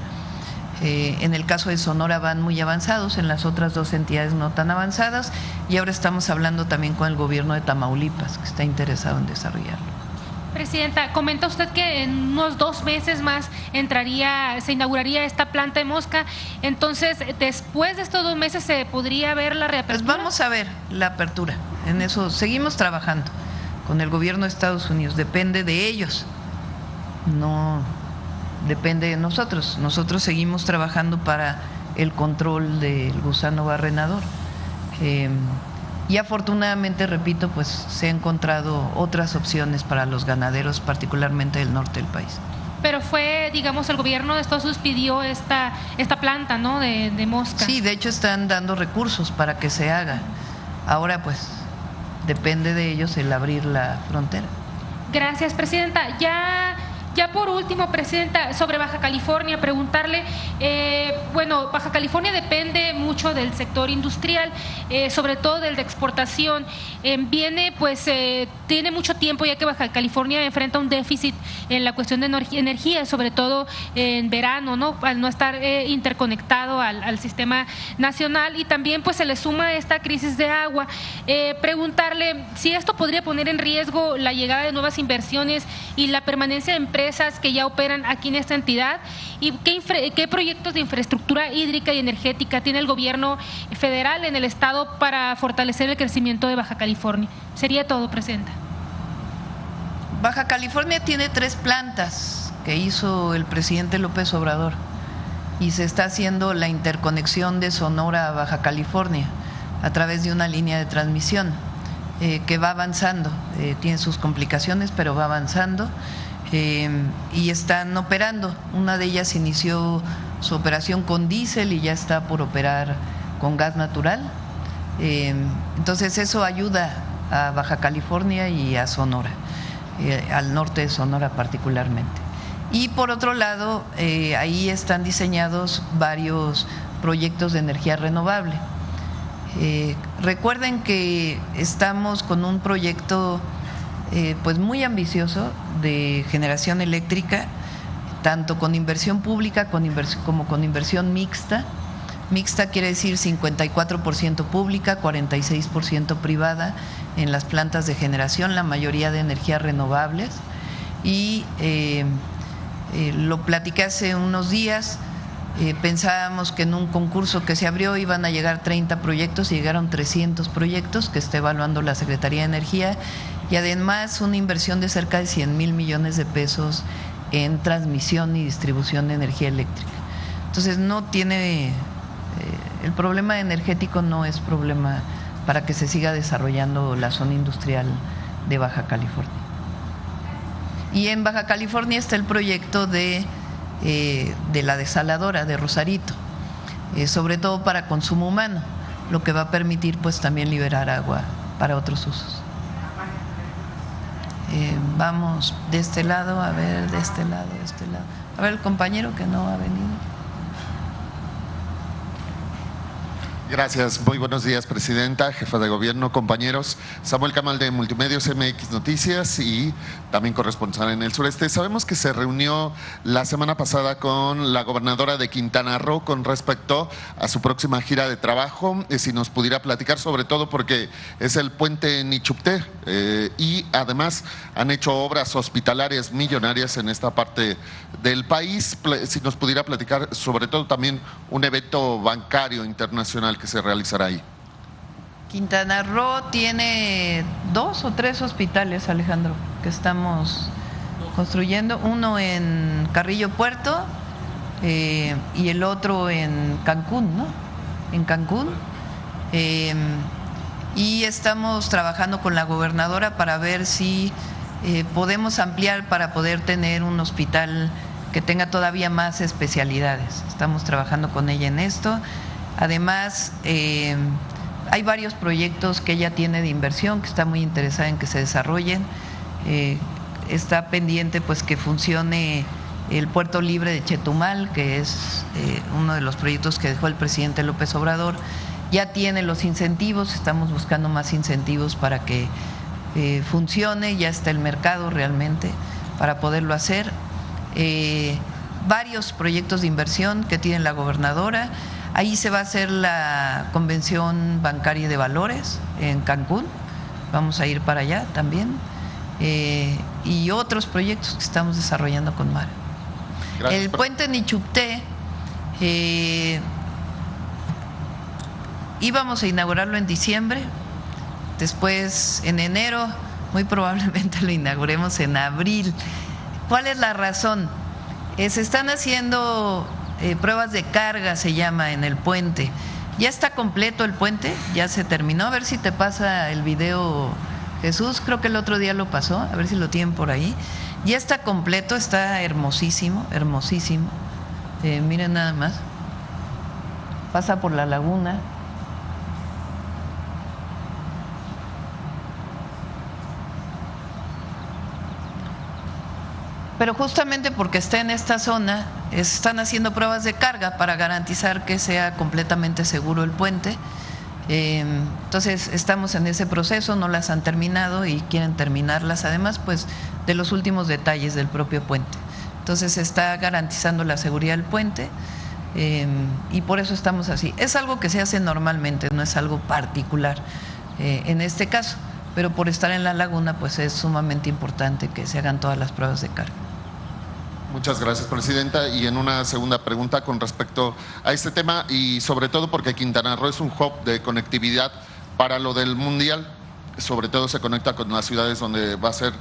En el caso de Sonora van muy avanzados, en las otras 2 entidades no tan avanzadas, y ahora estamos hablando también con el gobierno de Tamaulipas, que está interesado en desarrollarlo. Presidenta, comenta usted que en unos 2 meses más se inauguraría esta planta de mosca. Entonces, después de estos 2 meses, ¿se podría ver la reapertura? Pues vamos a ver la apertura. En eso seguimos trabajando con el gobierno de Estados Unidos. Depende de ellos, no depende de nosotros. Nosotros seguimos trabajando para el control del gusano barrenador. Y afortunadamente, repito, pues se han encontrado otras opciones para los ganaderos, particularmente del norte del país. Pero fue, digamos, el gobierno de Estados Unidos pidió esta planta, ¿no?, de mosca. Sí, de hecho están dando recursos para que se haga. Ahora pues depende de ellos el abrir la frontera. Gracias, presidenta. Ya por último, presidenta, sobre Baja California, preguntarle, bueno, Baja California depende mucho del sector industrial, sobre todo del de exportación. Tiene mucho tiempo ya que Baja California enfrenta un déficit en la cuestión de energía, sobre todo en verano, ¿no?, al no estar interconectado al sistema nacional, y también pues se le suma esta crisis de agua. Preguntarle si esto podría poner en riesgo la llegada de nuevas inversiones y la permanencia de empresas que ya operan aquí en esta entidad, y qué proyectos de infraestructura hídrica y energética tiene el gobierno federal en el estado para fortalecer el crecimiento de Baja California. Sería todo, presidenta. Baja California tiene 3 plantas que hizo el presidente López Obrador y se está haciendo la interconexión de Sonora a Baja California a través de una línea de transmisión que va avanzando, tiene sus complicaciones pero va avanzando. Y están operando. Una de ellas inició su operación con diésel y ya está por operar con gas natural. Entonces eso ayuda a Baja California y a Sonora, al norte de Sonora particularmente. Y por otro lado, ahí están diseñados varios proyectos de energía renovable. Recuerden que estamos con un proyecto pues muy ambicioso de generación eléctrica, tanto con inversión pública como con inversión mixta. Mixta quiere decir 54% pública, 46% privada en las plantas de generación, la mayoría de energías renovables. Y lo platiqué hace unos días, pensábamos que en un concurso que se abrió iban a llegar 30 proyectos y llegaron 300 proyectos que está evaluando la Secretaría de Energía, y además una inversión de cerca de 100,000 millones de pesos en transmisión y distribución de energía eléctrica. Entonces no tiene, el problema energético no es problema para que se siga desarrollando la zona industrial de Baja California. Y en Baja California está el proyecto de la desaladora de Rosarito, sobre todo para consumo humano, lo que va a permitir pues también liberar agua para otros usos. Vamos de este lado, a ver, de este lado. A ver, el compañero que no ha venido. Gracias. Muy buenos días, presidenta, jefa de gobierno, compañeros. Samuel Camal de Multimedios MX Noticias y también corresponsal en el sureste. Sabemos que se reunió la semana pasada con la gobernadora de Quintana Roo con respecto a su próxima gira de trabajo. Si nos pudiera platicar, sobre todo porque es el puente Nichupté y además han hecho obras hospitalarias millonarias en esta parte del país. Si nos pudiera platicar, sobre todo también un evento bancario internacional que se realizará ahí. Quintana Roo tiene 2 o 3 hospitales, Alejandro, que estamos construyendo. Uno en Carrillo Puerto y el otro en Cancún, ¿no? En Cancún. Y estamos trabajando con la gobernadora para ver si podemos ampliar para poder tener un hospital que tenga todavía más especialidades. Estamos trabajando con ella en esto. Además, hay varios proyectos que ella tiene de inversión, que está muy interesada en que se desarrollen. Está pendiente pues que funcione el Puerto Libre de Chetumal, que es uno de los proyectos que dejó el presidente López Obrador. Ya tiene los incentivos, estamos buscando más incentivos para que funcione, ya está el mercado realmente para poderlo hacer. Varios proyectos de inversión que tiene la gobernadora. Ahí se va a hacer la Convención Bancaria de Valores en Cancún, vamos a ir para allá también, y otros proyectos que estamos desarrollando con Mara. Gracias. El puente Nichupté, íbamos a inaugurarlo en diciembre, después en enero, muy probablemente lo inauguremos en abril. ¿Cuál es la razón? Se están haciendo pruebas de carga, se llama, en el puente. Ya está completo el puente, ya se terminó. A ver si te pasa el video, Jesús, creo que el otro día lo pasó, a ver si lo tienen por ahí. Ya está completo, está hermosísimo, hermosísimo. Miren nada más, pasa por la laguna. Pero justamente porque está en esta zona, están haciendo pruebas de carga para garantizar que sea completamente seguro el puente. Entonces estamos en ese proceso, no las han terminado y quieren terminarlas, además pues de los últimos detalles del propio puente. Entonces se está garantizando la seguridad del puente y por eso estamos así. Es algo que se hace normalmente, no es algo particular en este caso, pero por estar en la laguna pues es sumamente importante que se hagan todas las pruebas de carga. Muchas gracias, presidenta. Y en una segunda pregunta con respecto a este tema y sobre todo porque Quintana Roo es un hub de conectividad para lo del Mundial, sobre todo se conecta con las ciudades donde va a ser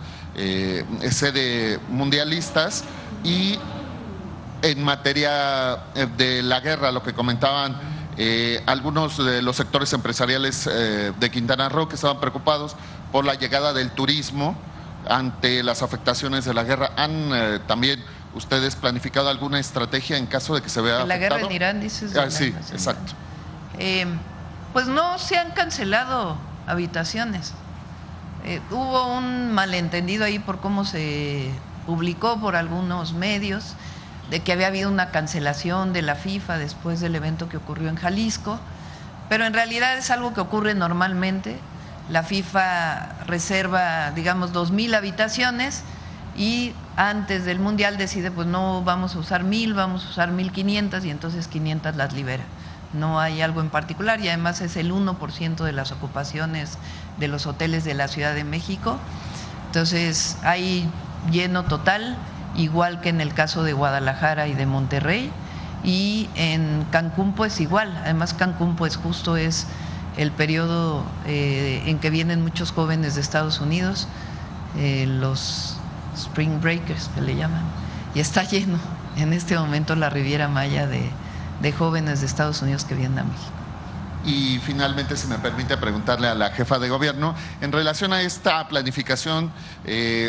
sede mundialistas. Y en materia de la guerra, lo que comentaban algunos de los sectores empresariales de Quintana Roo que estaban preocupados por la llegada del turismo ante las afectaciones de la guerra. ¿Han también ustedes planificado alguna estrategia en caso de que se vea la afectado? guerra en Irán, dices. Sí, exacto. Pues no se han cancelado habitaciones. Hubo un malentendido ahí por cómo se publicó por algunos medios de que había habido una cancelación de la FIFA después del evento que ocurrió en Jalisco, pero en realidad es algo que ocurre normalmente. La FIFA reserva, digamos, 2,000 habitaciones y antes del Mundial decide, pues no vamos a usar 1,000, vamos a usar 1,500 y entonces 500 las libera. No hay algo en particular y además es el 1% de las ocupaciones de los hoteles de la Ciudad de México. Entonces hay lleno total, igual que en el caso de Guadalajara y de Monterrey, y en Cancún pues igual. Además Cancún pues justo es el periodo en que vienen muchos jóvenes de Estados Unidos, los Spring Breakers que le llaman, y está lleno en este momento la Riviera Maya de jóvenes de Estados Unidos que vienen a México. Y finalmente, si me permite preguntarle a la jefa de gobierno en relación a esta planificación,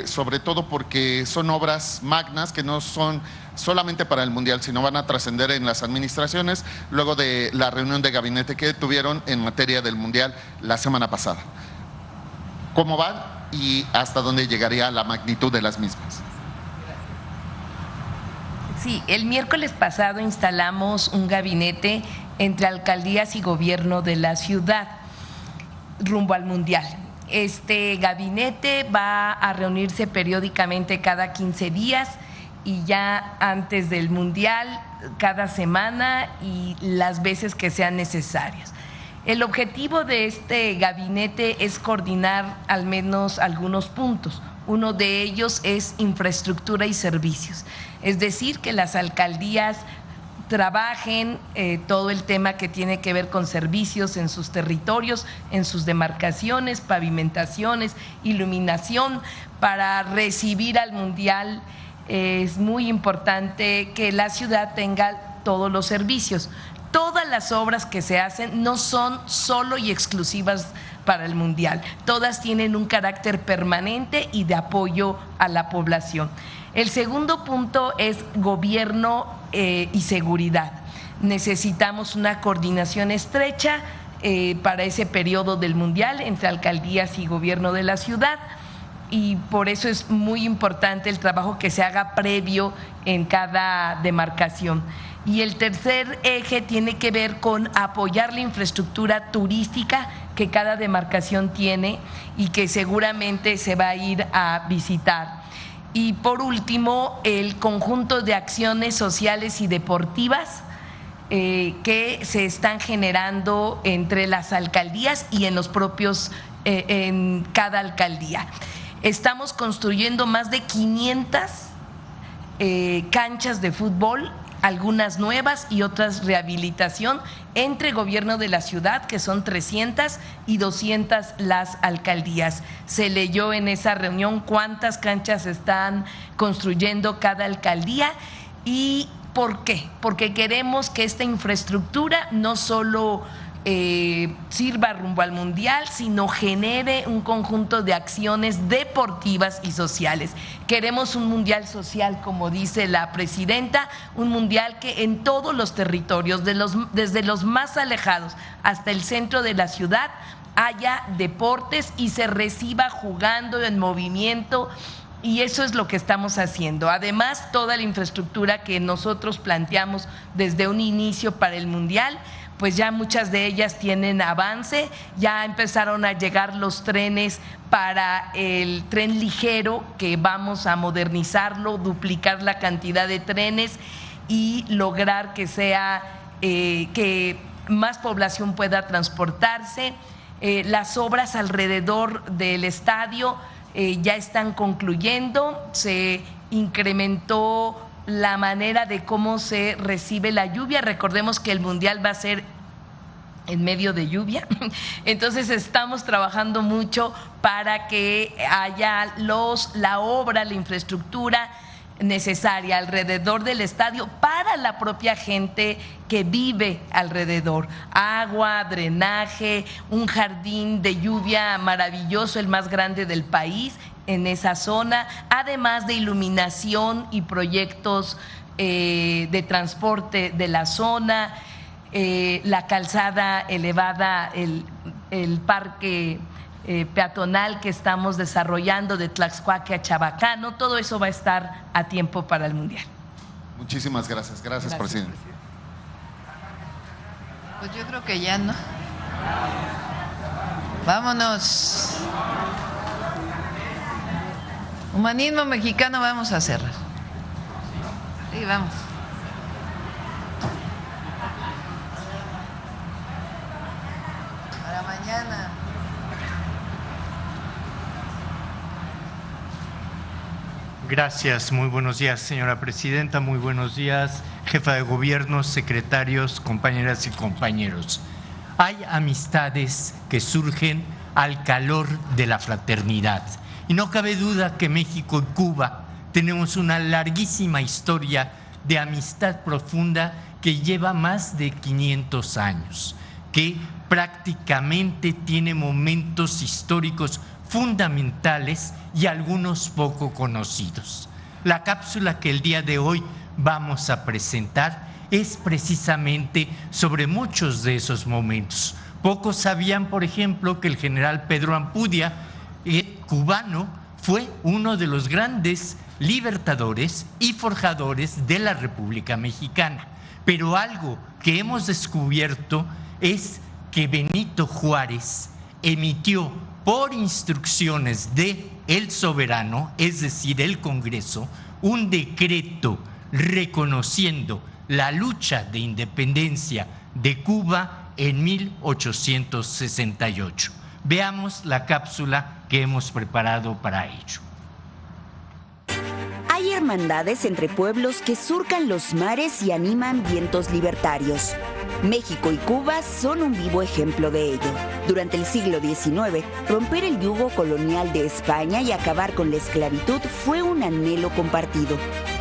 sobre todo porque son obras magnas que no son solamente para el Mundial, sino van a trascender en las administraciones luego de la reunión de gabinete que tuvieron en materia del Mundial la semana pasada. ¿Cómo van y hasta dónde llegaría la magnitud de las mismas? Sí, el miércoles pasado instalamos un gabinete entre alcaldías y gobierno de la ciudad rumbo al Mundial. Este gabinete va a reunirse periódicamente cada 15 días y ya antes del Mundial cada semana y las veces que sean necesarias. El objetivo de este gabinete es coordinar al menos algunos puntos. Uno de ellos es infraestructura y servicios, es decir, que las alcaldías trabajen todo el tema que tiene que ver con servicios en sus territorios, en sus demarcaciones, pavimentaciones, iluminación, para recibir al Mundial. Es muy importante que la ciudad tenga todos los servicios. Todas las obras que se hacen no son solo y exclusivas para el Mundial, todas tienen un carácter permanente y de apoyo a la población. El segundo punto es gobierno y seguridad. Necesitamos una coordinación estrecha para ese periodo del Mundial entre alcaldías y gobierno de la ciudad, y por eso es muy importante el trabajo que se haga previo en cada demarcación. Y el tercer eje tiene que ver con apoyar la infraestructura turística que cada demarcación tiene y que seguramente se va a ir a visitar. Y por último, el conjunto de acciones sociales y deportivas que se están generando entre las alcaldías y en los propios, en cada alcaldía. Estamos construyendo más de 500 canchas de fútbol, algunas nuevas y otras rehabilitación, entre gobierno de la ciudad, que son 300, y 200 las alcaldías. Se leyó en esa reunión cuántas canchas están construyendo cada alcaldía. ¿Y por qué? Porque queremos que esta infraestructura no solo sirva rumbo al Mundial, sino genere un conjunto de acciones deportivas y sociales. Queremos un Mundial social, como dice la presidenta, un Mundial que en todos los territorios, desde los más alejados hasta el centro de la ciudad, haya deportes y se reciba jugando en movimiento. Y eso es lo que estamos haciendo. Además, toda la infraestructura que nosotros planteamos desde un inicio para el Mundial, pues ya muchas de ellas tienen avance, ya empezaron a llegar los trenes para el tren ligero, que vamos a modernizarlo, duplicar la cantidad de trenes y lograr que sea que más población pueda transportarse. Las obras alrededor del estadio ya están concluyendo, se incrementó la manera de cómo se recibe la lluvia. Recordemos que el Mundial va a ser en medio de lluvia, entonces estamos trabajando mucho para que haya la obra, la infraestructura necesaria alrededor del estadio para la propia gente que vive alrededor. Agua, drenaje, un jardín de lluvia maravilloso, el más grande del país en esa zona, además de iluminación y proyectos de transporte de la zona, la calzada elevada, el parque peatonal que estamos desarrollando de Tlaxcuaque a Chabacano. Todo eso va a estar a tiempo para el Mundial. Muchísimas gracias. Gracias, presidente. Pues yo creo que ya no. Vámonos. Humanismo mexicano, vamos a cerrar. Sí, vamos. Para mañana. Gracias, muy buenos días, señora presidenta, muy buenos días, jefa de gobierno, secretarios, compañeras y compañeros. Hay amistades que surgen al calor de la fraternidad y no cabe duda que México y Cuba tenemos una larguísima historia de amistad profunda que lleva más de 500 años, que prácticamente tiene momentos históricos fundamentales y algunos poco conocidos. La cápsula que el día de hoy vamos a presentar es precisamente sobre muchos de esos momentos. Pocos sabían, por ejemplo, que el general Pedro Ampudia, cubano, fue uno de los grandes libertadores y forjadores de la República Mexicana. Pero algo que hemos descubierto es que Benito Juárez emitió por instrucciones de el soberano, es decir, el Congreso, un decreto reconociendo la lucha de independencia de Cuba en 1868. Veamos la cápsula que hemos preparado para ello. Hay hermandades entre pueblos que surcan los mares y animan vientos libertarios. México y Cuba son un vivo ejemplo de ello. Durante el siglo XIX, romper el yugo colonial de España y acabar con la esclavitud fue un anhelo compartido.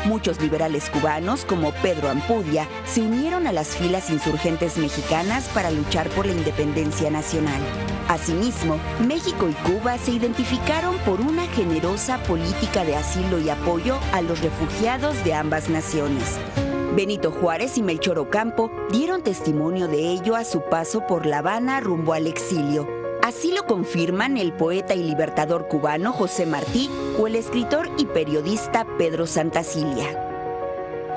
Muchos liberales cubanos, como Pedro Ampudia, se unieron a las filas insurgentes mexicanas para luchar por la independencia nacional. Asimismo, México y Cuba se identificaron por una generosa política de asilo y apoyo a los refugiados de ambas naciones. Benito Juárez y Melchor Ocampo dieron testimonio de ello a su paso por La Habana rumbo al exilio. Así lo confirman el poeta y libertador cubano José Martí o el escritor y periodista Pedro Santacilia.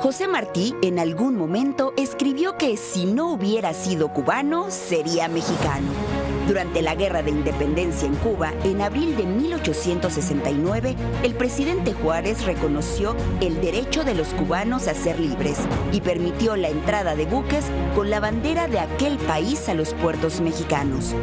José Martí en algún momento escribió que si no hubiera sido cubano, sería mexicano. Durante la Guerra de Independencia en Cuba, en abril de 1869, el presidente Juárez reconoció el derecho de los cubanos a ser libres y permitió la entrada de buques con la bandera de aquel país a los puertos mexicanos.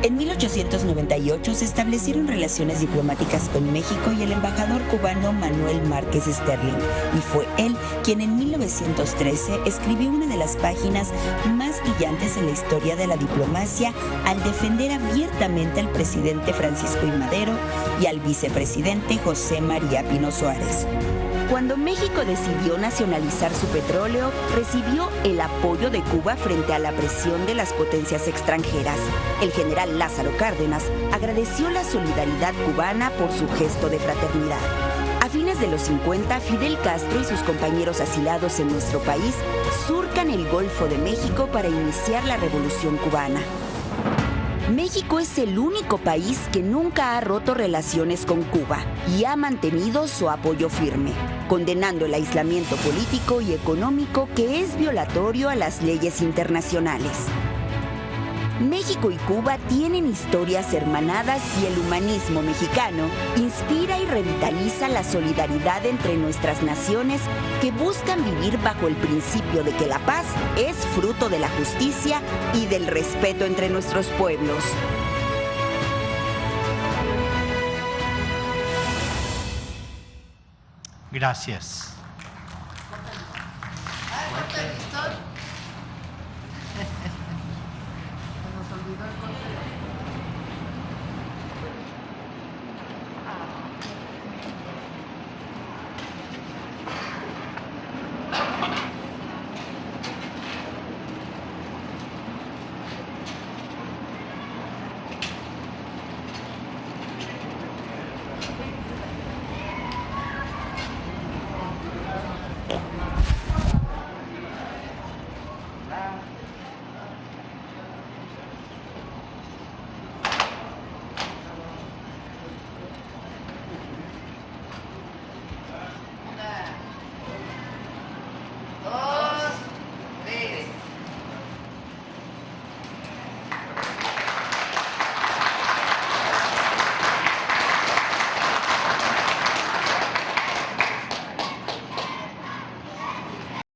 En 1898 se establecieron relaciones diplomáticas con México y el embajador cubano Manuel Márquez Sterling, y fue él quien en 1913 escribió una de las páginas más brillantes en la historia de la diplomacia al defender abiertamente al presidente Francisco I. Madero y al vicepresidente José María Pino Suárez. Cuando México decidió nacionalizar su petróleo, recibió el apoyo de Cuba frente a la presión de las potencias extranjeras. El general Lázaro Cárdenas agradeció la solidaridad cubana por su gesto de fraternidad. A fines de los 50, Fidel Castro y sus compañeros asilados en nuestro país surcan el Golfo de México para iniciar la Revolución Cubana. México es el único país que nunca ha roto relaciones con Cuba y ha mantenido su apoyo firme, condenando el aislamiento político y económico que es violatorio a las leyes internacionales. México y Cuba tienen historias hermanadas y el humanismo mexicano inspira y revitaliza la solidaridad entre nuestras naciones que buscan vivir bajo el principio de que la paz es fruto de la justicia y del respeto entre nuestros pueblos. Gracias.